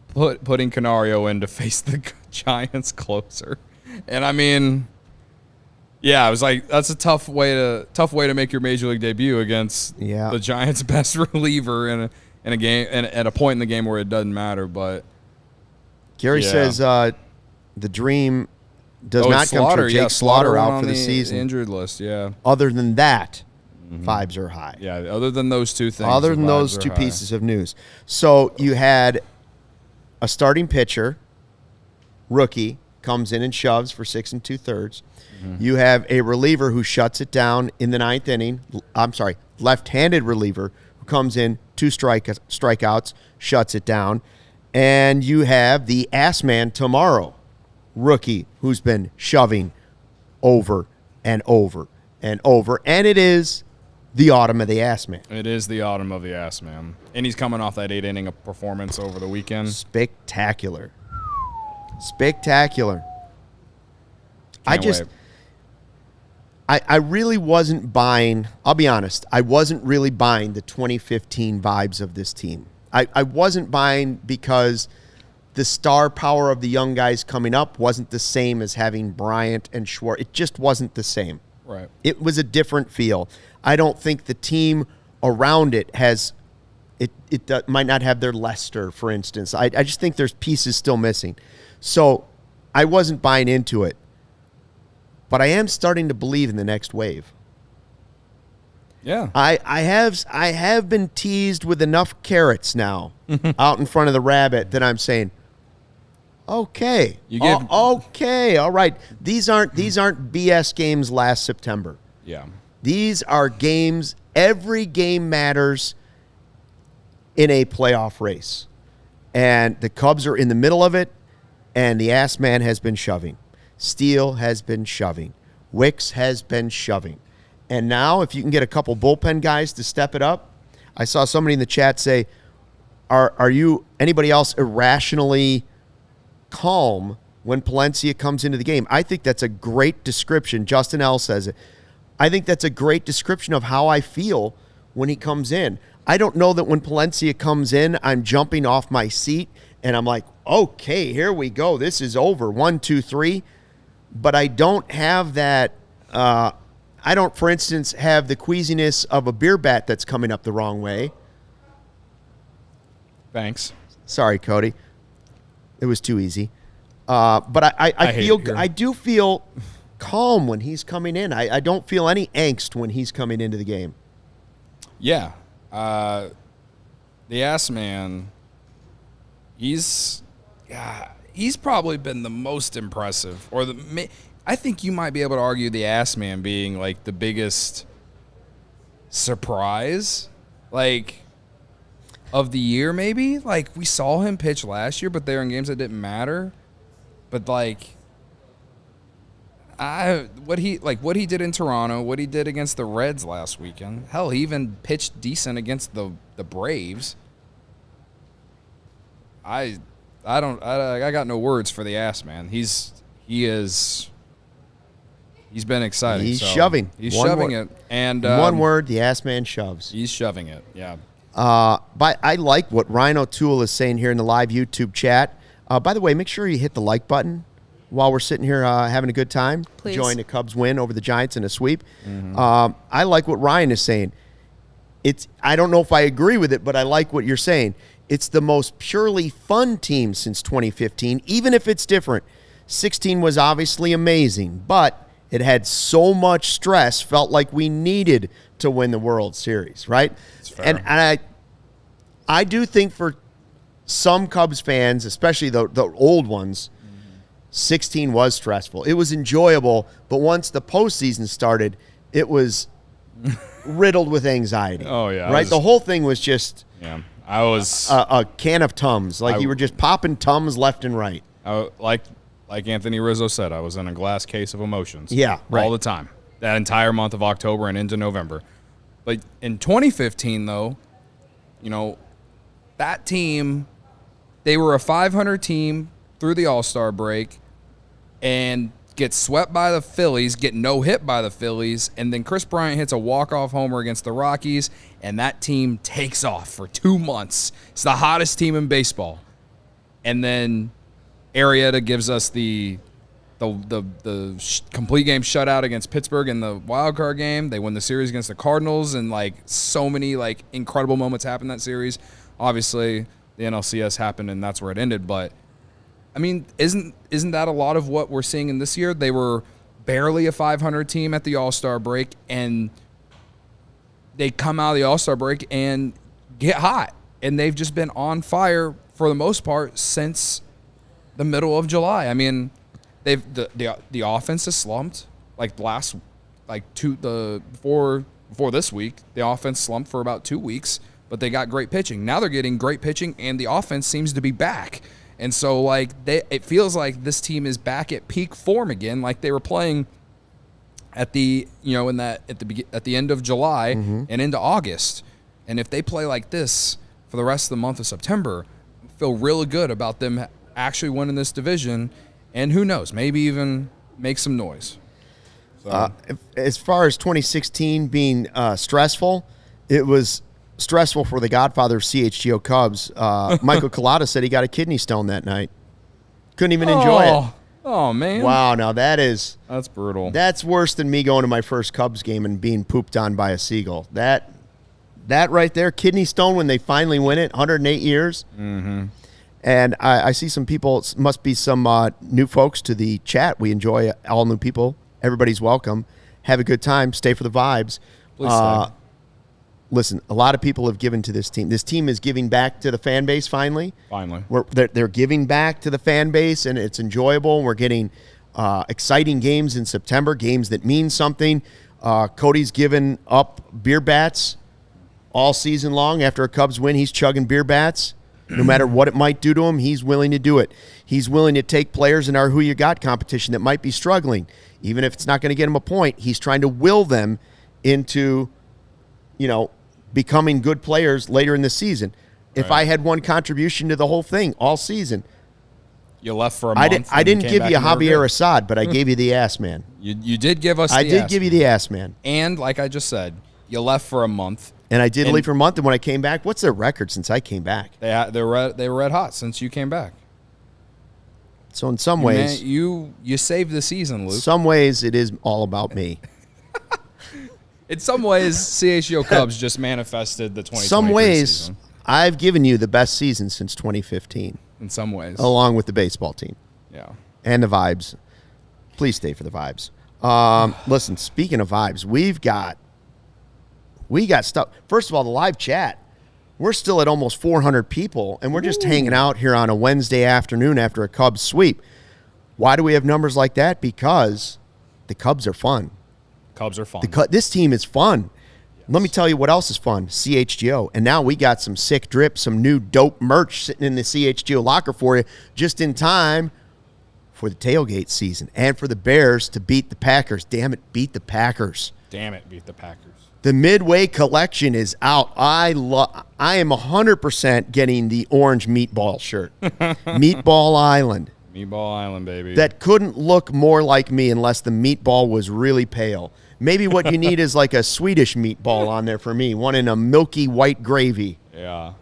putting Canario in to face the Giants closer. And I mean, yeah, I was like, that's a tough way to make your major league debut against the Giants' best reliever in a game and at a point in the game where it doesn't matter. But Gary says the dream does not come true. Jake Slaughter out for the season. Injured list, yeah. Other than that, vibes are high. Yeah, other than those two things. Other than those two pieces of news. So you had a starting pitcher, rookie, comes in and shoves for 6 2/3. You have a reliever who shuts it down in the 9th inning. I'm sorry, left-handed reliever who comes in, 2 strikeouts, shuts it down. And you have the ass man tomorrow, rookie, who's been shoving over and over and over. And it is the autumn of the ass man. It is the autumn of the ass man. And he's coming off that 8 inning of performance over the weekend. Spectacular. I really wasn't buying, I'll be honest, I wasn't really buying the 2015 vibes of this team. I wasn't buying because the star power of the young guys coming up wasn't the same as having Bryant and Schwartz. It just wasn't the same. Right. It was a different feel. I don't think the team around it has it might not have their Lester, for instance. I just think there's pieces still missing. So I wasn't buying into it. But I am starting to believe in the next wave. Yeah. I have been teased with enough carrots now out in front of the rabbit that I'm saying, okay. Okay, all right. These aren't BS games last September. Yeah. These are games, every game matters in a playoff race. And the Cubs are in the middle of it, and the ass man has been shoving. Steele has been shoving. Wicks has been shoving. And now, if you can get a couple bullpen guys to step it up, I saw somebody in the chat say, are you anybody else irrationally calm when Palencia comes into the game? I think that's a great description. Justin L. says it. I think that's a great description of how I feel when he comes in. I don't know that when Palencia comes in, I'm jumping off my seat and I'm like, okay, here we go. This is over. 1, 2, 3. But I don't have that. I don't, for instance, have the queasiness of a beer bat that's coming up the wrong way. Thanks. Sorry, Cody. It was too easy. But I do feel calm when he's coming in. I don't feel any angst when he's coming into the game. Yeah. The ass man, he's probably been the most impressive. I think you might be able to argue the ass man being like the biggest surprise, like, of the year maybe. Like, we saw him pitch last year, but they were in games that didn't matter. But like, what he did in Toronto, what he did against the Reds last weekend. Hell, he even pitched decent against the Braves. I got no words for the ass man. He's been exciting. He's shoving. He's shoving it. And one word, the ass man shoves. He's shoving it. Yeah. But I like what Ryan O'Toole is saying here in the live YouTube chat. By the way, make sure you hit the like button while we're sitting here having a good time. Please. Enjoying the Cubs win over the Giants in a sweep. Mm-hmm. I like what Ryan is saying. I don't know if I agree with it, but I like what you're saying. It's the most purely fun team since 2015, even if it's different. 16 was obviously amazing, but it had so much stress, felt like we needed to win the World Series, right? And I do think for some Cubs fans, especially the old ones, 16 was stressful. It was enjoyable, but once the postseason started, it was riddled with anxiety. Oh, yeah. Right? The whole thing was just I was a can of Tums. Like you were just popping Tums left and right. Like Anthony Rizzo said, I was in a glass case of emotions. Yeah, right. All the time. That entire month of October and into November. But in 2015, though, that team, they were a 500 team through the All-Star break and get swept by the Phillies, get no hit by the Phillies, and then Chris Bryant hits a walk-off homer against the Rockies, and that team takes off for 2 months. It's the hottest team in baseball. And then Arrieta gives us the complete game shutout against Pittsburgh in the wild card game. They win the series against the Cardinals, and so many incredible moments happened in that series. Obviously, the NLCS happened, and that's where it ended. But I mean, isn't that a lot of what we're seeing in this year? They were barely a 500 team at the All-Star break, and they come out of the All-Star break and get hot, and they've just been on fire for the most part since the middle of July. I mean, the offense has slumped. Before this week, the offense slumped for about 2 weeks, but they got great pitching. Now they're getting great pitching, and the offense seems to be back. And so, it feels like this team is back at peak form again, like they were playing at the end of July and into August. And if they play like this for the rest of the month of September, I feel really good about them actually winning this division, and who knows, maybe even make some noise. So. As far as 2016 being stressful, it was stressful for the godfather of CHGO Cubs. Michael Collada said he got a kidney stone that night. Couldn't even enjoy it. Oh, man. Wow, now that's brutal. That's worse than me going to my first Cubs game and being pooped on by a seagull. That right there, kidney stone when they finally win it, 108 years. Mm-hmm. And I see some people, must be some new folks to the chat. We enjoy all new people. Everybody's welcome. Have a good time. Stay for the vibes. Please stay. Listen, a lot of people have given to this team. This team is giving back to the fan base finally. They're giving back to the fan base, and it's enjoyable. We're getting exciting games in September, games that mean something. Cody's given up beer bats all season long. After a Cubs win, he's chugging beer bats. No matter what it might do to him, he's willing to do it. He's willing to take players in our Who You Got competition that might be struggling. Even if it's not going to get him a point, he's trying to will them into, becoming good players later in the season. Right. If I had one contribution to the whole thing all season, You left for a month. I didn't give you Javier Assad, but I gave you the ass man. You did give us. I did give you the ass man. And like I just said, you left for a month. And I did leave for a month. And when I came back, what's their record since I came back? They were red hot since you came back. So in some ways, you saved the season, Luke. Some ways it is all about me. In some ways, CHGO Cubs just manifested the 2023 Some ways, season. I've given you the best season since 2015. In some ways. Along with the baseball team. Yeah. And the vibes. Please stay for the vibes. Listen, speaking of vibes, we got stuff. First of all, the live chat. We're still at almost 400 people, and we're just hanging out here on a Wednesday afternoon after a Cubs sweep. Why do we have numbers like that? Because the Cubs are fun. Cubs are fun. This team is fun. Yes. Let me tell you what else is fun. CHGO. And now we got some sick drip, some new dope merch sitting in the CHGO locker for you just in time for the tailgate season and for the Bears to beat the Packers. Damn it, beat the Packers. Damn it, beat the Packers. The Midway collection is out. I am 100% getting the orange meatball shirt. Meatball Island. Meatball Island, baby. That couldn't look more like me unless the meatball was really pale. Maybe what you need is like a Swedish meatball on there for me, one in a milky white gravy. Yeah.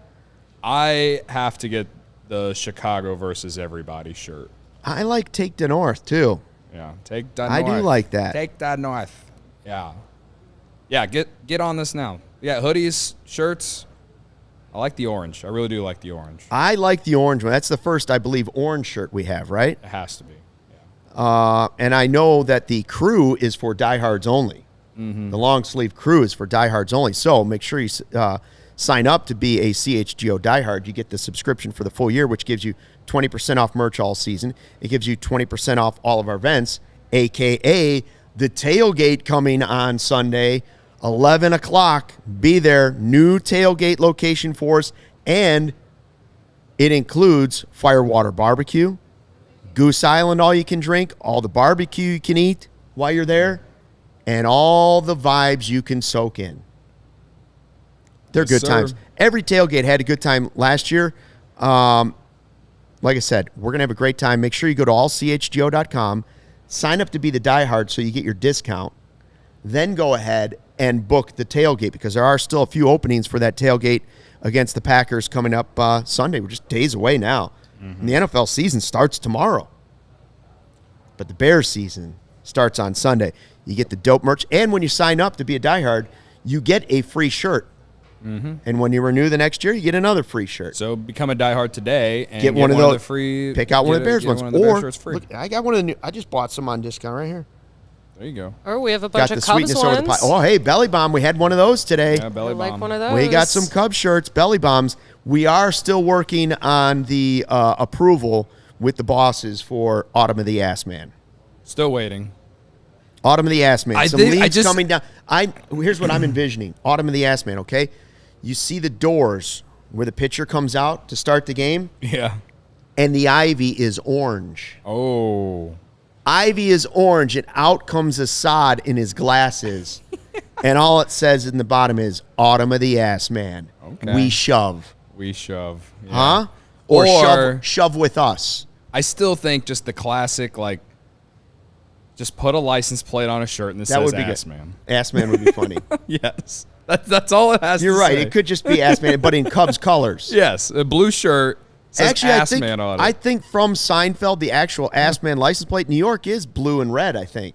I have to get the Chicago versus everybody shirt. I like Take the North, too. Yeah, Take that North. I do like that. Take that North. Yeah. Yeah, get on this now. Yeah, hoodies, shirts. I like the orange. I really do like the orange. I like the orange one. That's the first, I believe, orange shirt we have, right? It has to be. Yeah. And I know that the crew is for diehards only. Mm-hmm. The long sleeve crew is for diehards only. So make sure you sign up to be a CHGO diehard. You get the subscription for the full year, which gives you 20% off merch all season. It gives you 20% off all of our events, a.k.a. the tailgate coming on Sunday, 11 o'clock. Be there. New tailgate location for us. And it includes Firewater Barbecue, Goose Island, all you can drink, all the barbecue you can eat while you're there, and all the vibes you can soak in. They're good times. Every tailgate had a good time last year. Like I said, we're going to have a great time. Make sure you go to allchgo.com, sign up to be the diehard so you get your discount, then go ahead and book the tailgate because there are still a few openings for that tailgate against the Packers coming up Sunday. We're just days away now. Mm-hmm. And the NFL season starts tomorrow. But the Bears season starts on Sunday. You get the dope merch. And when you sign up to be a diehard, you get a free shirt. Mm-hmm. And when you renew the next year, you get another free shirt. So become a diehard today and get one of those. The free, pick out one of the Bears ones. One of the Bears shirts free. Look, I got one of the new. I just bought some on discount right here. There you go. Or we have a bunch of Cubs ones. Oh, hey, Bellibomb. We had one of those today. Yeah, Bellibomb. Like one of those. We got some Cubs shirts, Bellibombs. We are still working on the approval with the bosses for Autumn of the Ass Man. Still waiting. Autumn of the Ass Man. Some leaves coming down. Here's what I'm envisioning. Autumn of the Ass Man, okay? You see the doors where the pitcher comes out to start the game? Yeah. And the ivy is orange. Oh. Ivy is orange, and out comes Assad in his glasses. And all it says in the bottom is, Autumn of the Ass Man. Okay. We shove. We shove. Yeah. Huh? Or shove with us. I still think just the classic, like, just put a license plate on a shirt and this says Ass Man. Ass Man would be funny. Yes. That's all it has to say. You're right. It could just be Ass Man, but in Cubs colors. Yes. A blue shirt says Actually, Ass Man on it. I think from Seinfeld, the actual Ass Man license plate, New York is blue and red, I think.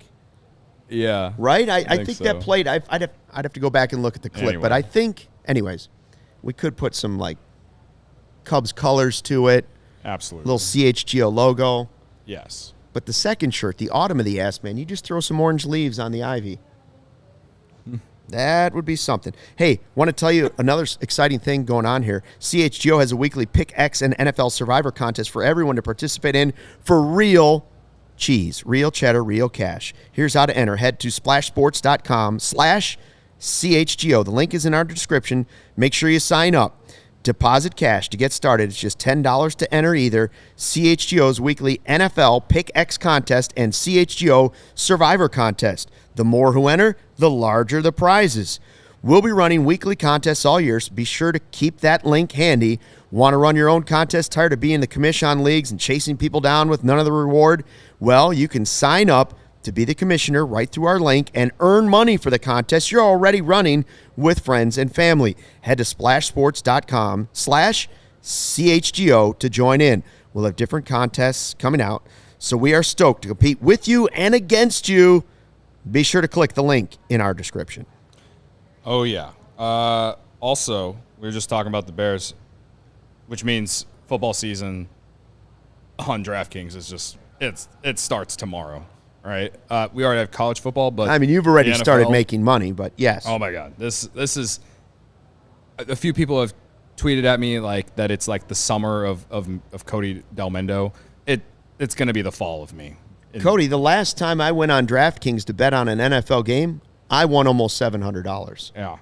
Yeah. Right? I think so. That plate, I'd have to go back and look at the clip. Anyway. But I think, anyways, we could put some, like, Cubs colors to it. Absolutely. Little CHGO logo. Yes. But the second shirt, the Autumn of the Ass Man, you just throw some orange leaves on the ivy. That would be something. Hey, want to tell you another exciting thing going on here. CHGO has a weekly Pick X and NFL Survivor contest for everyone to participate in for real cheese, real cheddar, real cash. Here's how to enter. Head to splashsports.com/CHGO. The link is in our description. Make sure you sign up. Deposit cash to get started. It's just $10 to enter either CHGO's weekly NFL Pick X contest and CHGO Survivor contest. The more who enter, the larger the prizes. We'll be running weekly contests all year, so be sure to keep that link handy. Want to run your own contest? Tired of being the commission leagues and chasing people down with none of the reward? Well, you can sign up to be the commissioner right through our link and earn money for the contest you're already running with friends and family. Head to splashsports.com/CHGO to join in. We'll have different contests coming out, so we are stoked to compete with you and against you. Be sure to click the link in our description. Oh, yeah. Also, we were just talking about the Bears, which means football season on DraftKings is just it starts tomorrow. Right, we already have college football, but I mean, you've already started making money, but yes. Oh my God, this is. A few people have tweeted at me like that. It's like the summer of Cody Delmendo. It's going to be the fall of me. Cody, the last time I went on DraftKings to bet on an NFL game, I won almost $700. Yeah,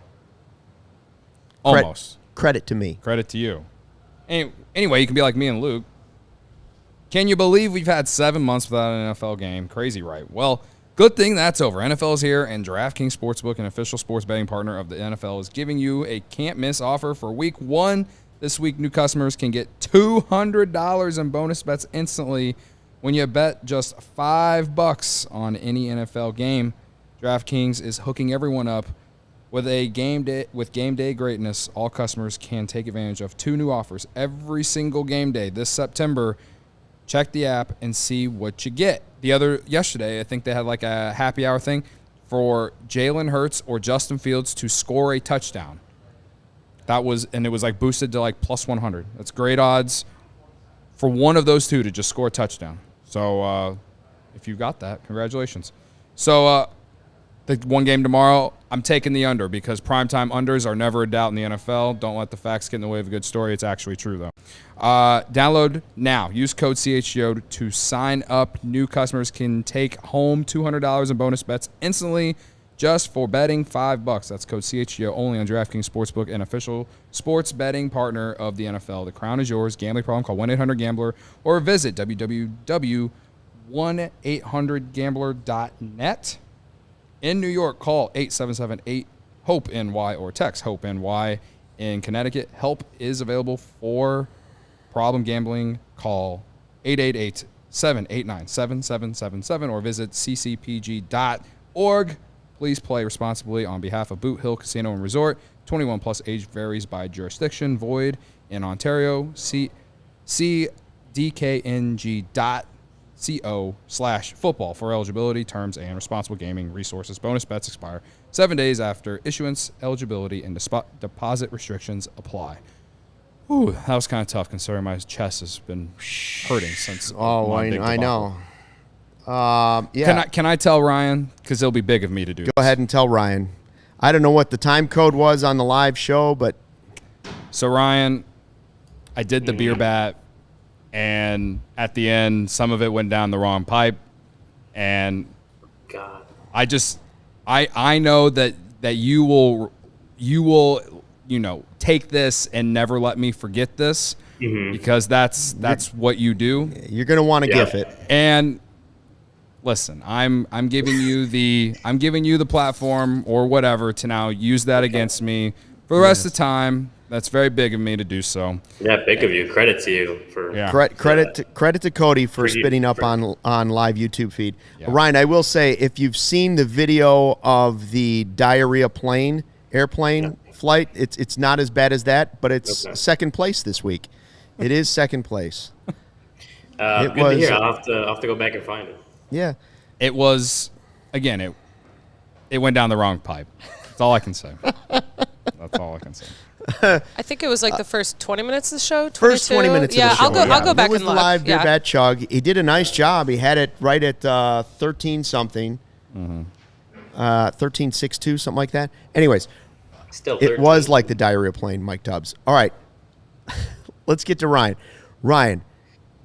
almost. Credit to me. Credit to you. Anyway, you can be like me and Luke. Can you believe we've had 7 months without an NFL game? Crazy, right? Well, good thing that's over. NFL is here, and DraftKings Sportsbook, an official sports betting partner of the NFL, is giving you a can't-miss offer for Week 1. This week, new customers can get $200 in bonus bets instantly when you bet just $5 on any NFL game. DraftKings is hooking everyone up with a game day greatness. All customers can take advantage of 2 new offers every single game day this September. Check the app and see what you get. Yesterday, I think they had like a happy hour thing for Jalen Hurts or Justin Fields to score a touchdown. It was like boosted to like plus 100. That's great odds for one of those two to just score a touchdown. So if you got that, congratulations. So the one game tomorrow, I'm taking the under because primetime unders are never a doubt in the NFL. Don't let the facts get in the way of a good story. It's actually true, though. Download now. Use code CHGO to sign up. New customers can take home $200 in bonus bets instantly just for betting $5. That's code CHGO only on DraftKings Sportsbook, an official sports betting partner of the NFL. The crown is yours. Gambling problem? Call 1-800-GAMBLER or visit www.1800gambler.net. In New York, call 877-8-HOPE-NY or text HOPE-NY. In Connecticut, help is available for problem gambling. Call 888-789-7777 or visit ccpg.org. Please play responsibly on behalf of Boot Hill Casino and Resort. 21 plus, age varies by jurisdiction. Void in Ontario. See dkng.co/football for eligibility, terms, and responsible gaming resources. Bonus bets expire 7 days after issuance. Eligibility and deposit restrictions apply. Ooh, that was kind of tough considering my chest has been hurting since. Oh, I know. Yeah. Can I tell Ryan? Because it'll be big of me to do. Go ahead and tell Ryan. I don't know what the time code was on the live show, but. So, Ryan, I did the beer bat, and at the end, some of it went down the wrong pipe. And God. I know that you will take this and never let me forget this, because that's what you do. You're going to want to GIF it. And listen, I'm giving you the platform or whatever to now use that against me for the rest of the time. That's very big of me to do so. Yeah, big of you. Credit to you for credit to Cody for spitting up on live YouTube feed. Yeah. Ryan, I will say, if you've seen the video of the diarrhea airplane flight, it's not as bad as that, but it's second place this week. It is second place. Good to hear. I'll have to go back and find it. Yeah, it was. Again, it went down the wrong pipe. That's all I can say. That's all I can say. I think it was like the first 20 minutes of the show. 22? First 20 minutes of the show. I'll go back and look. It was the live beer bat chug. He did a nice job. He had it right at 13-something. 13.62, something like that. Anyways, still 13. It was like the diarrhea plane, Mike Tubbs. All right, let's get to Ryan. Ryan,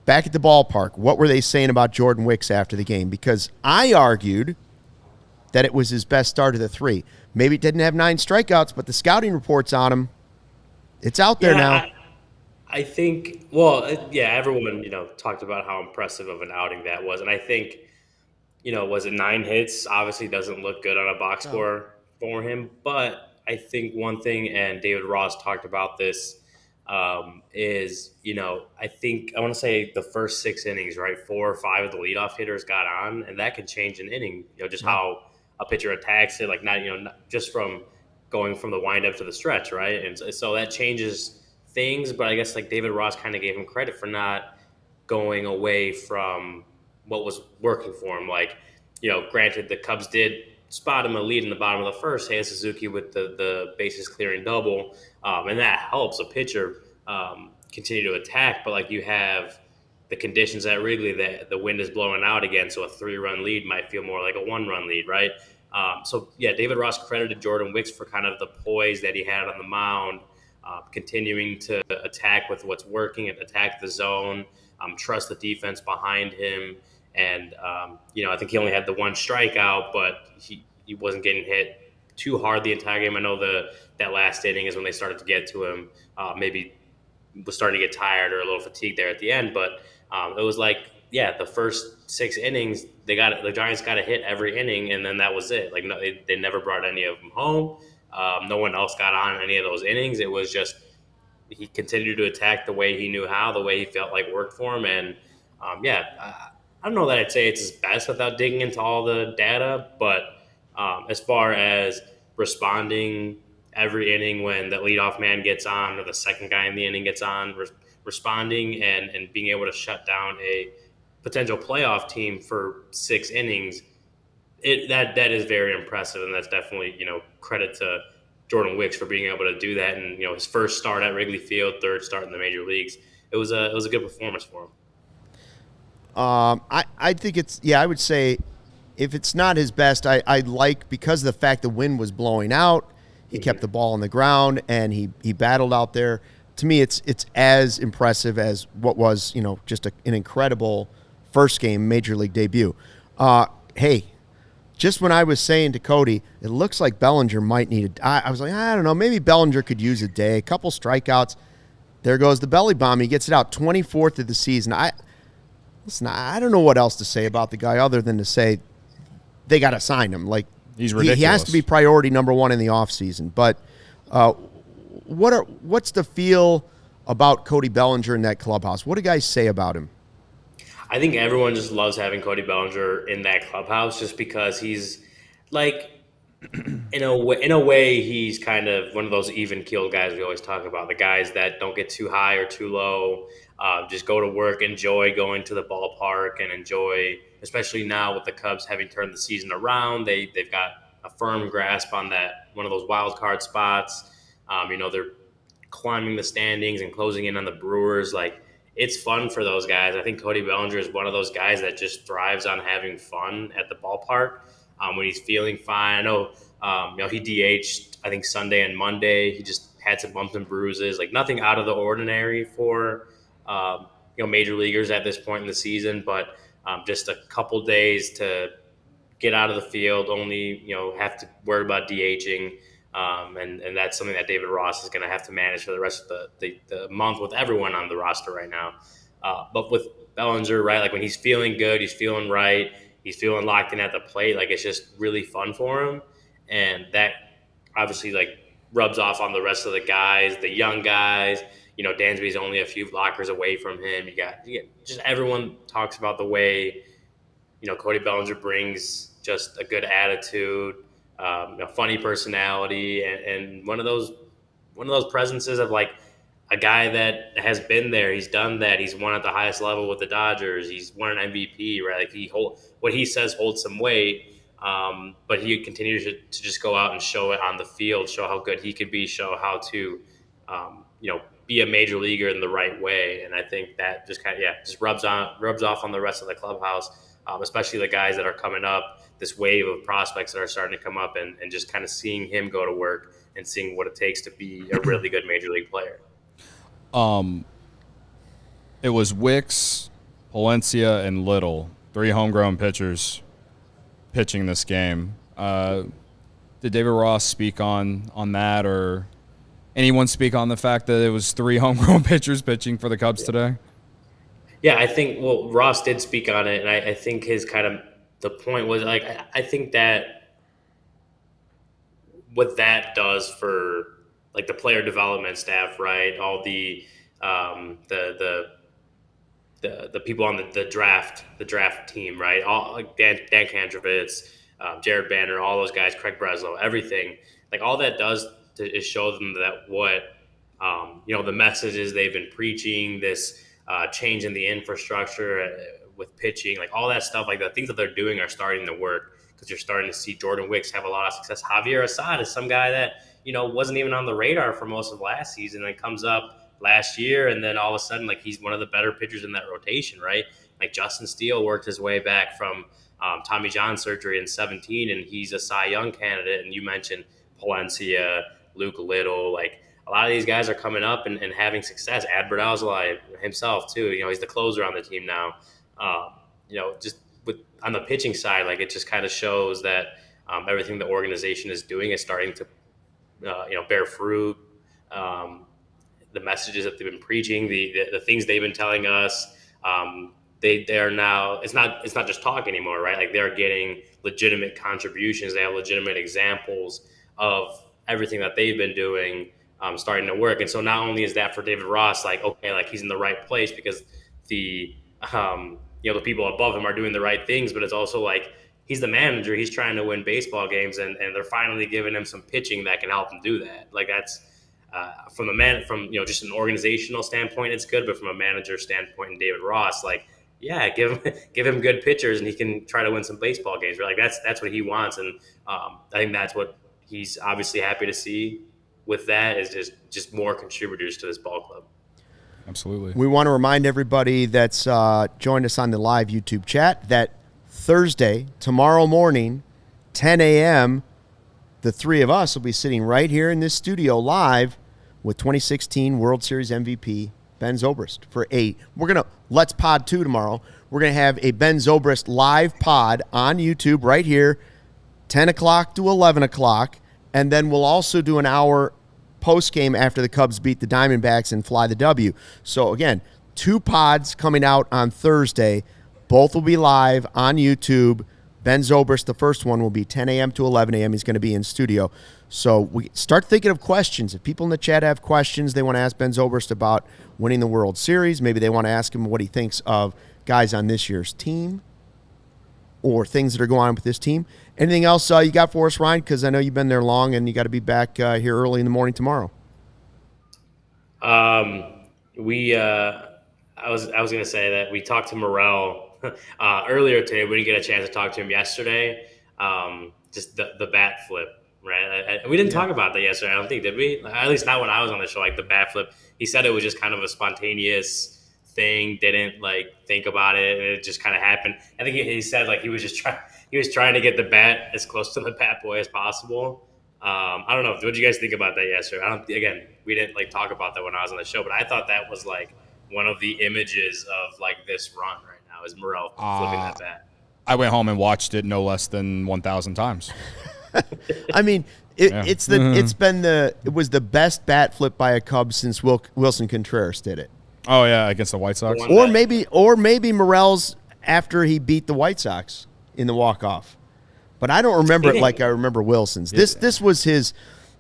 back at the ballpark, what were they saying about Jordan Wicks after the game? Because I argued that it was his best start of the 3. Maybe it didn't have 9 strikeouts, but the scouting reports on him, it's out there now. I think, everyone, talked about how impressive of an outing that was. And I think, was it 9 hits? Obviously doesn't look good on a box score for him. But I think one thing, and David Ross talked about this, is, I want to say the first 6 innings, right? 4 or 5 of the leadoff hitters got on, and that could change an inning, just how a pitcher attacks it, like not just from going from the windup to the stretch, right? And so that changes things, but I guess like David Ross kind of gave him credit for not going away from what was working for him. Like, granted, the Cubs did spot him a lead in the bottom of the first, Seiya Suzuki with the bases clearing double, and that helps a pitcher continue to attack. But like, you have the conditions at Wrigley, that the wind is blowing out again, so a 3-run lead might feel more like a 1-run lead, right? So yeah, David Ross credited Jordan Wicks for kind of the poise that he had on the mound, continuing to attack with what's working and attack the zone, trust the defense behind him. And, I think he only had the 1 strikeout, but he wasn't getting hit too hard the entire game. I know that last inning is when they started to get to him. Maybe was starting to get tired or a little fatigued there at the end. But it was like, the first 6 innings, the Giants got a hit every inning, and then that was it. Like, no, they never brought any of them home. No one else got on any of those innings. It was just he continued to attack the way he knew how, the way he felt like worked for him. And, I don't know that I'd say it's his best without digging into all the data, but as far as responding every inning when the leadoff man gets on or the second guy in the inning gets on, responding and being able to shut down a potential playoff team for 6 innings, that is very impressive, and that's definitely credit to Jordan Wicks for being able to do that. And his first start at Wrigley Field, 3rd start in the major leagues, it was a good performance for him. I think I would say if it's not his best, I like, because of the fact the wind was blowing out, he kept the ball on the ground and he battled out there. To me, it's as impressive as what was, just an incredible first game major league debut. Hey, just when I was saying to Cody, it looks like Bellinger might need I was like, I don't know, maybe Bellinger could use a day, a couple strikeouts. There goes the Bellibomb. He gets it out, 24th of the season. I don't know what else to say about the guy other than to say they got to sign him. Like, he's ridiculous. He has to be priority number 1 in the offseason. But what's the feel about Cody Bellinger in that clubhouse? What do guys say about him? I think everyone just loves having Cody Bellinger in that clubhouse just because he's like, in a way, he's kind of one of those even-keeled guys we always talk about, the guys that don't get too high or too low, just go to work, enjoy going to the ballpark, and enjoy, especially now with the Cubs having turned the season around, they've got a firm grasp on that, one of those wild card spots. They're climbing the standings and closing in on the Brewers. Like, it's fun for those guys. I think Cody Bellinger is one of those guys that just thrives on having fun at the ballpark. When he's feeling fine, I know, he DH'd, I think, Sunday and Monday. He just had some bumps and bruises, like nothing out of the ordinary for, major leaguers at this point in the season, but just a couple days to get out of the field, only, have to worry about DHing. And that's something that David Ross is going to have to manage for the rest of the month with everyone on the roster right now. But with Bellinger, right, like when he's feeling good, he's feeling right, he's feeling locked in at the plate, like it's just really fun for him. And that obviously like rubs off on the rest of the guys, the young guys. Dansby's only a few blockers away from him. You got just everyone talks about the way, Cody Bellinger brings just a good attitude, funny personality, and one of those presences of like a guy that has been there. He's done that. He's won at the highest level with the Dodgers. He's won an MVP, right? Like what he says holds some weight. But he continues to just go out and show it on the field, show how good he could be, show how to, be a major leaguer in the right way. And I think that just just rubs off on the rest of the clubhouse, especially the guys that are coming up, this wave of prospects that are starting to come up, and just kind of seeing him go to work and seeing what it takes to be a really good major league player. It was Wicks, Palencia, and Little, 3 homegrown pitchers pitching this game. Did David Ross speak on that, or anyone speak on the fact that it was 3 homegrown pitchers pitching for the Cubs today? Yeah, I think, Ross did speak on it, and I think his kind of the point was, like, I think that what that does for like the player development staff, right? All the people on the draft team, right? All like Dan Kandrovitz, Jared Banner, all those guys, Craig Breslow, everything. Like all that does is show them that what the messages they've been preaching, this change in the infrastructure with pitching, like all that stuff, like the things that they're doing are starting to work because you're starting to see Jordan Wicks have a lot of success. Javier Assad is some guy that wasn't even on the radar for most of last season and comes up last year, and then all of a sudden, like he's one of the better pitchers in that rotation, right? Like Justin Steele worked his way back from Tommy John surgery in 2017, and he's a Cy Young candidate. And you mentioned Palencia, Luke Little, like a lot of these guys are coming up and having success. Adbert Alzolay himself too. He's the closer on the team now. Just on the pitching side, like it just kind of shows that everything the organization is doing is starting to bear fruit. The messages that they've been preaching, the things they've been telling us, they are now, it's not just talk anymore, right? Like they're getting legitimate contributions. They have legitimate examples of everything that they've been doing starting to work. And so not only is that for David Ross, like, okay, like he's in the right place because the people above him are doing the right things, but it's also like he's the manager. He's trying to win baseball games, and they're finally giving him some pitching that can help him do that. Like that's from just an organizational standpoint, it's good, but from a manager standpoint, and David Ross, like, yeah, give him good pitchers, and he can try to win some baseball games. Right? Like that's what he wants, and I think that's what he's obviously happy to see. With that is just more contributors to this ball club. Absolutely. We want to remind everybody that's joined us on the live YouTube chat that Thursday, tomorrow morning, 10 a.m., the three of us will be sitting right here in this studio live with 2016 World Series MVP Ben Zobrist for Let's Pod 2 tomorrow. We're going to have a Ben Zobrist live pod on YouTube right here, 10 o'clock to 11 o'clock, and then we'll also do an hour post-game after the Cubs beat the Diamondbacks and fly the W. So, again, 2 pods coming out on Thursday. Both will be live on YouTube. Ben Zobrist, the first one, will be 10 a.m. to 11 a.m. He's going to be in studio. So we start thinking of questions. If people in the chat have questions they want to ask Ben Zobrist about winning the World Series, maybe they want to ask him what he thinks of guys on this year's team or things that are going on with this team. Anything else you got for us, Ryan? Because I know you've been there long and you got to be back here early in the morning tomorrow. I was going to say that we talked to Morel earlier today. We didn't get a chance to talk to him yesterday. Just the bat flip, right? We didn't talk about that yesterday, I don't think, did we? At least not when I was on the show, like the bat flip. He said it was just kind of a spontaneous thing, didn't like think about it, and it just kind of happened. I think he said like he was trying to get the bat as close to the bat boy as possible. I don't know. What did you guys think about that yesterday? We didn't like talk about that when I was on the show, but I thought that was like one of the images of like this run right now is Morel flipping that bat. I went home and watched it no less than 1,000 times. I mean, it was the best bat flip by a Cub since Wilson Contreras did it. Oh yeah, against the White Sox. Or maybe Morel's after he beat the White Sox in the walk-off. But I don't remember it like I remember Wilson's. Yeah.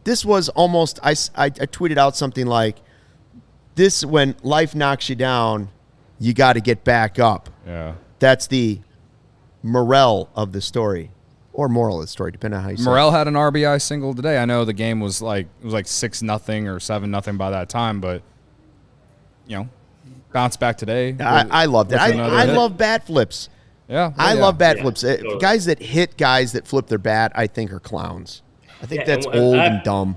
This was almost I tweeted out something like this: when life knocks you down, you got to get back up. Yeah. That's the morale of the story. Or moral of the story, depending on how you say it. Morel had an RBI single today. I know the game was like 6-0 or 7-0 by that time, but bounce back today. I loved it. I love bat flips. Yeah, I love bat flips. Totally. Guys that hit guys that flip their bat, I think, are clowns. I think that's old and dumb.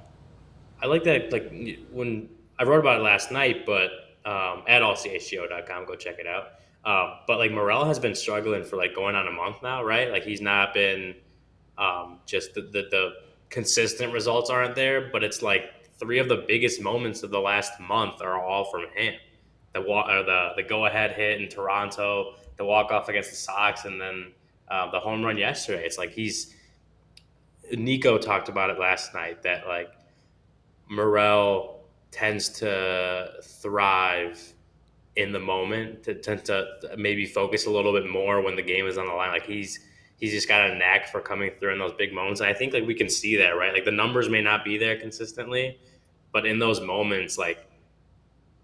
I like that. Like when I wrote about it last night, but at allchgo.com, go check it out. But like Morel has been struggling for like going on a month now, right? Like he's not been just the consistent results aren't there, but it's like 3 of the biggest moments of the last month are all from him. The go-ahead hit in Toronto, the walk-off against the Sox, and then the home run yesterday. It's like Nico talked about it last night, that like Morel tends to thrive in the moment, to maybe focus a little bit more when the game is on the line. Like he he's just got a knack for coming through in those big moments. And I think like we can see that, right? Like the numbers may not be there consistently, but in those moments, like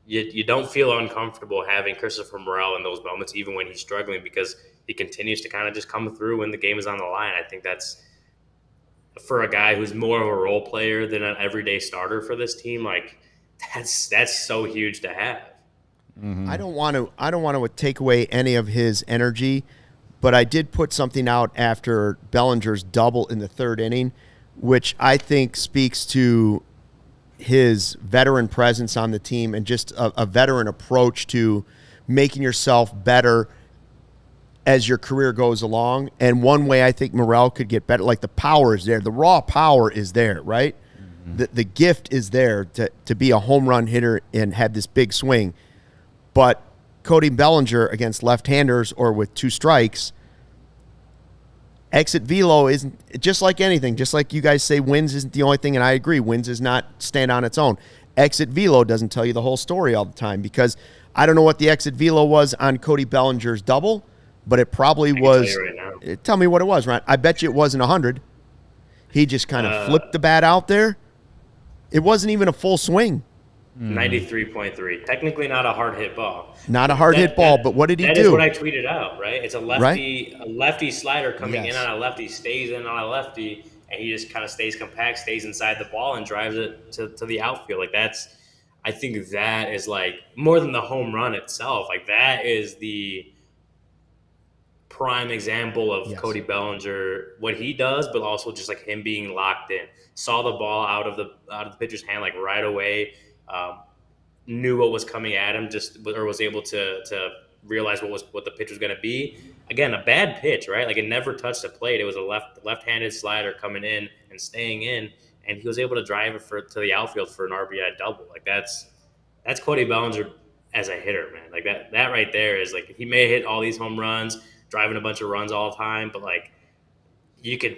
you don't feel uncomfortable having Christopher Morel in those moments, even when he's struggling, because he continues to kind of just come through when the game is on the line. I think that's, for a guy who's more of a role player than an everyday starter for this team, like that's so huge to have. I don't want to take away any of his energy, but I did put something out after Bellinger's double in the third inning, which I think speaks to his veteran presence on the team and just a veteran approach to making yourself better as your career goes along. And one way I think Morel could get better, like the power is there. The raw power is there, right? The gift is there to be a home run hitter and have this big swing. But Cody Bellinger against left-handers or with two strikes, exit velo isn't, just like anything, just like you guys say wins isn't the only thing, and I agree, wins is not stand on its own. Exit velo doesn't tell you the whole story all the time, because I don't know what the exit velo was on Cody Bellinger's double, but it probably was. Tell you right now. Tell me what it was, Ryan. I bet you it wasn't 100. He just kind of flipped the bat out there. It wasn't even a full swing. 93.3. Technically not a hard hit ball. Not a hard hit ball, but what did he do? That is what I tweeted out, right? It's a lefty slider coming in on a lefty, stays in on a lefty, and he just kind of stays compact, stays inside the ball, and drives it to the outfield. Like I think that is like more than the home run itself. Like that is the prime example of Cody Bellinger, what he does, but also just like him being locked in. Saw the ball out of the pitcher's hand like right away. Knew what was coming at him, or was able to realize what the pitch was going to be. Again, a bad pitch, right? Like it never touched the plate. It was a left-handed slider coming in and staying in, and he was able to drive it to the outfield for an RBI double. Like that's Cody Bellinger as a hitter, man. Like that right there is like, he may hit all these home runs, driving a bunch of runs all the time, but like you can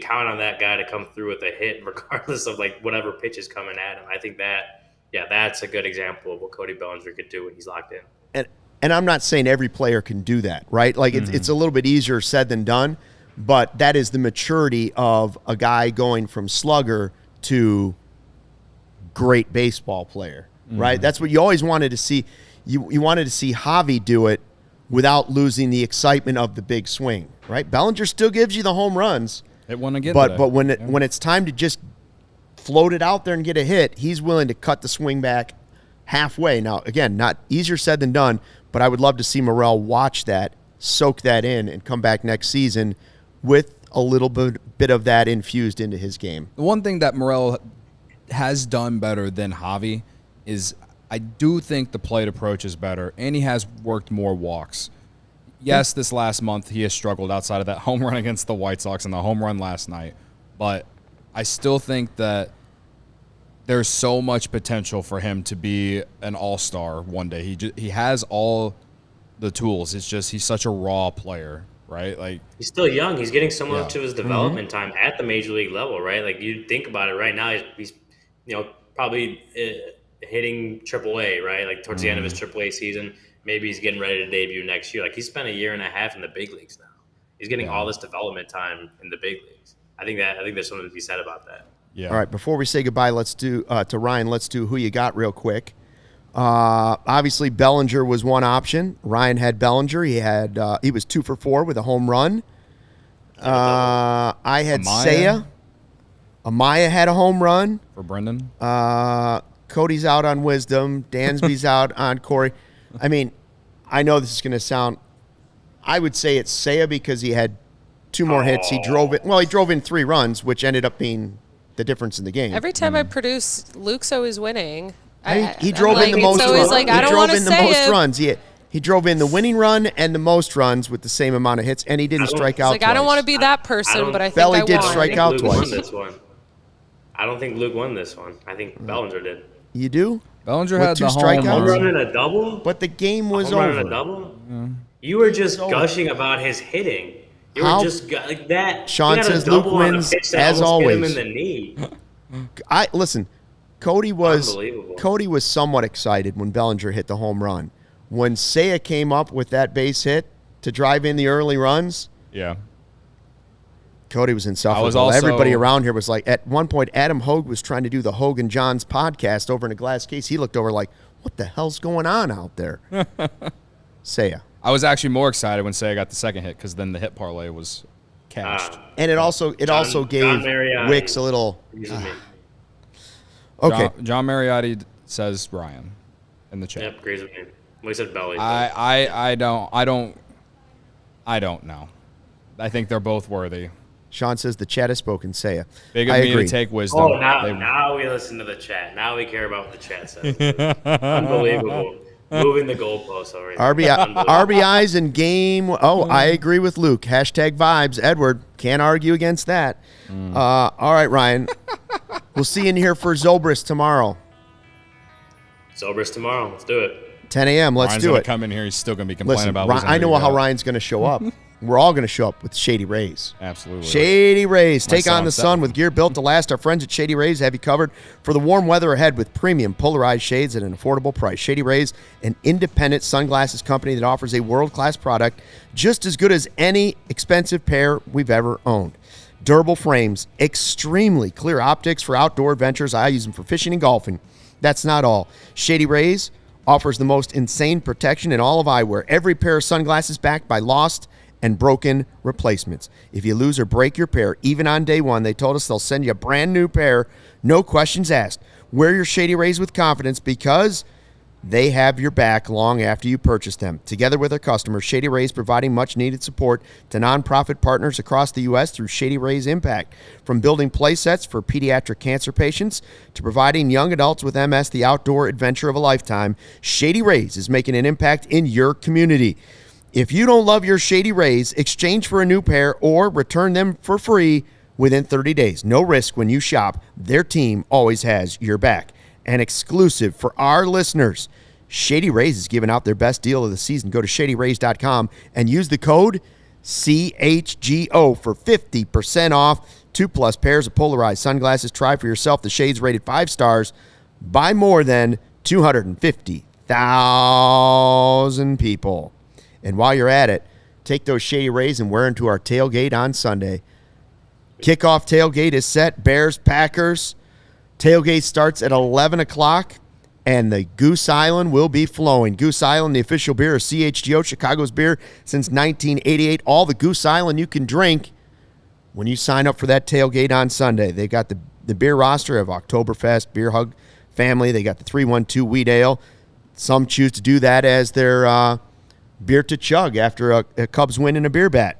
count on that guy to come through with a hit regardless of like whatever pitch is coming at him. I think that's a good example of what Cody Bellinger could do when he's locked in. And I'm not saying every player can do that, right? Like it's a little bit easier said than done, but that is the maturity of a guy going from slugger to great baseball player, right? That's what you always wanted to see. You wanted to see Javi do it without losing the excitement of the big swing, right? Bellinger still gives you the home runs. It won again, but when it's time to just float it out there and get a hit, he's willing to cut the swing back halfway. Now, again, not easier said than done, but I would love to see Morel watch that, soak that in, and come back next season with a little bit of that infused into his game. The one thing that Morel has done better than Javi is I do think the plate approach is better, and he has worked more walks. Yes, this last month he has struggled outside of that home run against the White Sox and the home run last night, but I still think that there's so much potential for him to be an all-star one day. He has all the tools. It's just he's such a raw player, right? Like he's still young. He's getting so much of his development time at the major league level, right? Like you think about it right now, he's probably hitting AAA, right? Like towards the end of his AAA season, maybe he's getting ready to debut next year. Like he's spent a year and a half in the big leagues now. He's getting all this development time in the big leagues. I think there's something to be said about that. Yeah. All right. Before we say goodbye, let's do to Ryan. Let's do who you got real quick. Obviously, Bellinger was one option. Ryan had Bellinger. He was 2 for 4 with a home run. I had Seiya. Amaya had a home run for Brendan. Cody's out on Wisdom. Dansby's out on Corey. I mean, I know this is going to sound. I would say it's Seiya because he had 2 more hits. He drove it. Well, he drove in 3 runs, which ended up being the difference in the game. Every time I produce, Luke's always winning. He drove in the most runs. Like, I don't want to say it. Runs. He drove in the winning run and the most runs with the same amount of hits, and he didn't strike out twice. I don't want to be that person, but I think Belly I did won. strike out twice. I don't think Luke won this one. I think Bellinger did. You do? Bellinger with had 2 the strikeouts. Home run and a double? But the game was home over. Run and a double? Yeah. You were just gushing about his hitting. You were just like that. Sean says Luke wins as always. Hit him in the knee. Listen, Cody was somewhat excited when Bellinger hit the home run. When Seiya came up with that base hit to drive in the early runs, Cody was insufferable. Everybody around here was like, at one point, Adam Hogue was trying to do the Hogue and Johns podcast over in a glass case. He looked over like, what the hell's going on out there? Seiya. I was actually more excited when Seiya got the second hit because then the hit parlay was cashed. And it also gave Wicks a little. Okay. John Mariotti says Ryan in the chat. Yep, agrees with me. We said Belly. I don't know. I think they're both worthy. Sean says the chat has spoken. Seiya. Big of me to take wisdom. Oh, now we listen to the chat. Now we care about what the chat says. Unbelievable. Moving the goalposts already. RBIs in game. Oh, I agree with Luke. Hashtag vibes. Edward, can't argue against that. All right, Ryan. We'll see you in here for Zobrist tomorrow. Zobrist tomorrow. Let's do it. 10 a.m. Let's Ryan's do gonna it. Come in here. He's still going to be complaining about Ryan, I know how Ryan's going to show up. We're all going to show up with Shady Rays. Absolutely. Shady Rays. Take on the sun with gear built to last. Our friends at Shady Rays have you covered for the warm weather ahead with premium polarized shades at an affordable price. Shady Rays, an independent sunglasses company that offers a world-class product just as good as any expensive pair we've ever owned. Durable frames, extremely clear optics for outdoor adventures. I use them for fishing and golfing. That's not all. Shady Rays offers the most insane protection in all of eyewear. Every pair of sunglasses backed by lost and broken replacements. If you lose or break your pair, even on day one, they told us they'll send you a brand new pair, no questions asked. Wear your Shady Rays with confidence because they have your back long after you purchase them. Together with our customers, Shady Rays providing much-needed support to nonprofit partners across the U.S. through Shady Rays Impact. From building play sets for pediatric cancer patients to providing young adults with MS the outdoor adventure of a lifetime, Shady Rays is making an impact in your community. If you don't love your Shady Rays, exchange for a new pair or return them for free within 30 days. No risk when you shop. Their team always has your back. And exclusive for our listeners, Shady Rays is giving out their best deal of the season. Go to shadyrays.com and use the code CHGO for 50% off. 2+ pairs of polarized sunglasses. Try for yourself the shades rated 5 stars by more than 250,000 people. And while you're at it, take those Shady Rays and wear them to our tailgate on Sunday. Kickoff tailgate is set. Bears, Packers. Tailgate starts at 11 o'clock, and the Goose Island will be flowing. Goose Island, the official beer of CHGO, Chicago's beer since 1988. All the Goose Island you can drink when you sign up for that tailgate on Sunday. They got the beer roster of Oktoberfest, Beer Hug Family. They got the 312 Wheat Ale. Some choose to do that as their beer to chug after a Cubs win in a beer bat.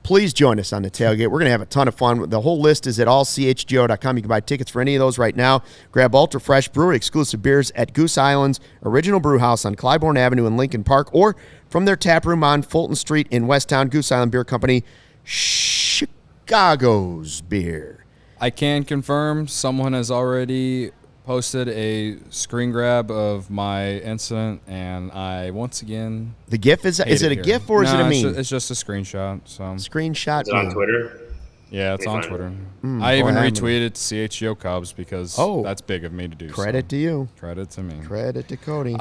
Please join us on the tailgate. We're going to have a ton of fun. The whole list is at allchgo.com. You can buy tickets for any of those right now. Grab Ultra Fresh Brewery exclusive beers at Goose Island's original brew house on Clybourne Avenue in Lincoln Park, or from their tap room on Fulton Street in Westtown. Goose Island Beer Company, Chicago's beer. I can confirm someone has already posted a screen grab of my incident, and I once again. The GIF is it a GIF or is it a meme? It's just a screenshot. So screenshot. Is it on Twitter? Yeah, it's on Twitter. I even retweeted to CHGO Cubs because that's big of me to do. Credit to you. Credit to me. Credit to Cody.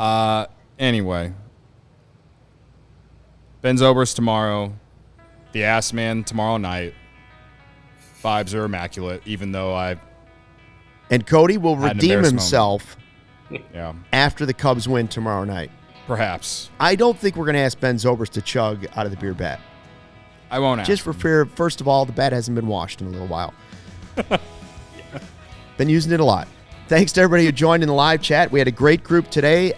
Anyway, Ben Zobrist tomorrow. The Ass Man tomorrow night. Vibes are immaculate, even though And Cody will redeem himself after the Cubs win tomorrow night. Perhaps. I don't think we're going to ask Ben Zobrist to chug out of the beer bat. I won't ask. Just for fear, first of all, the bat hasn't been washed in a little while. Been using it a lot. Thanks to everybody who joined in the live chat. We had a great group today.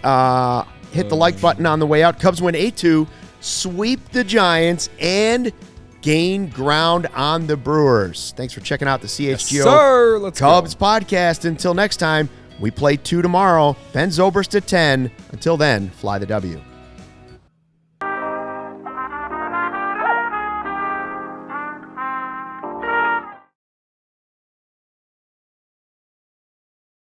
Hit the like button on the way out. Cubs win 8-2, sweep the Giants, and gain ground on the Brewers. Thanks for checking out the CHGO Cubs podcast. Until next time, we play 2 tomorrow. Ben Zobrist at 10. Until then, fly the W.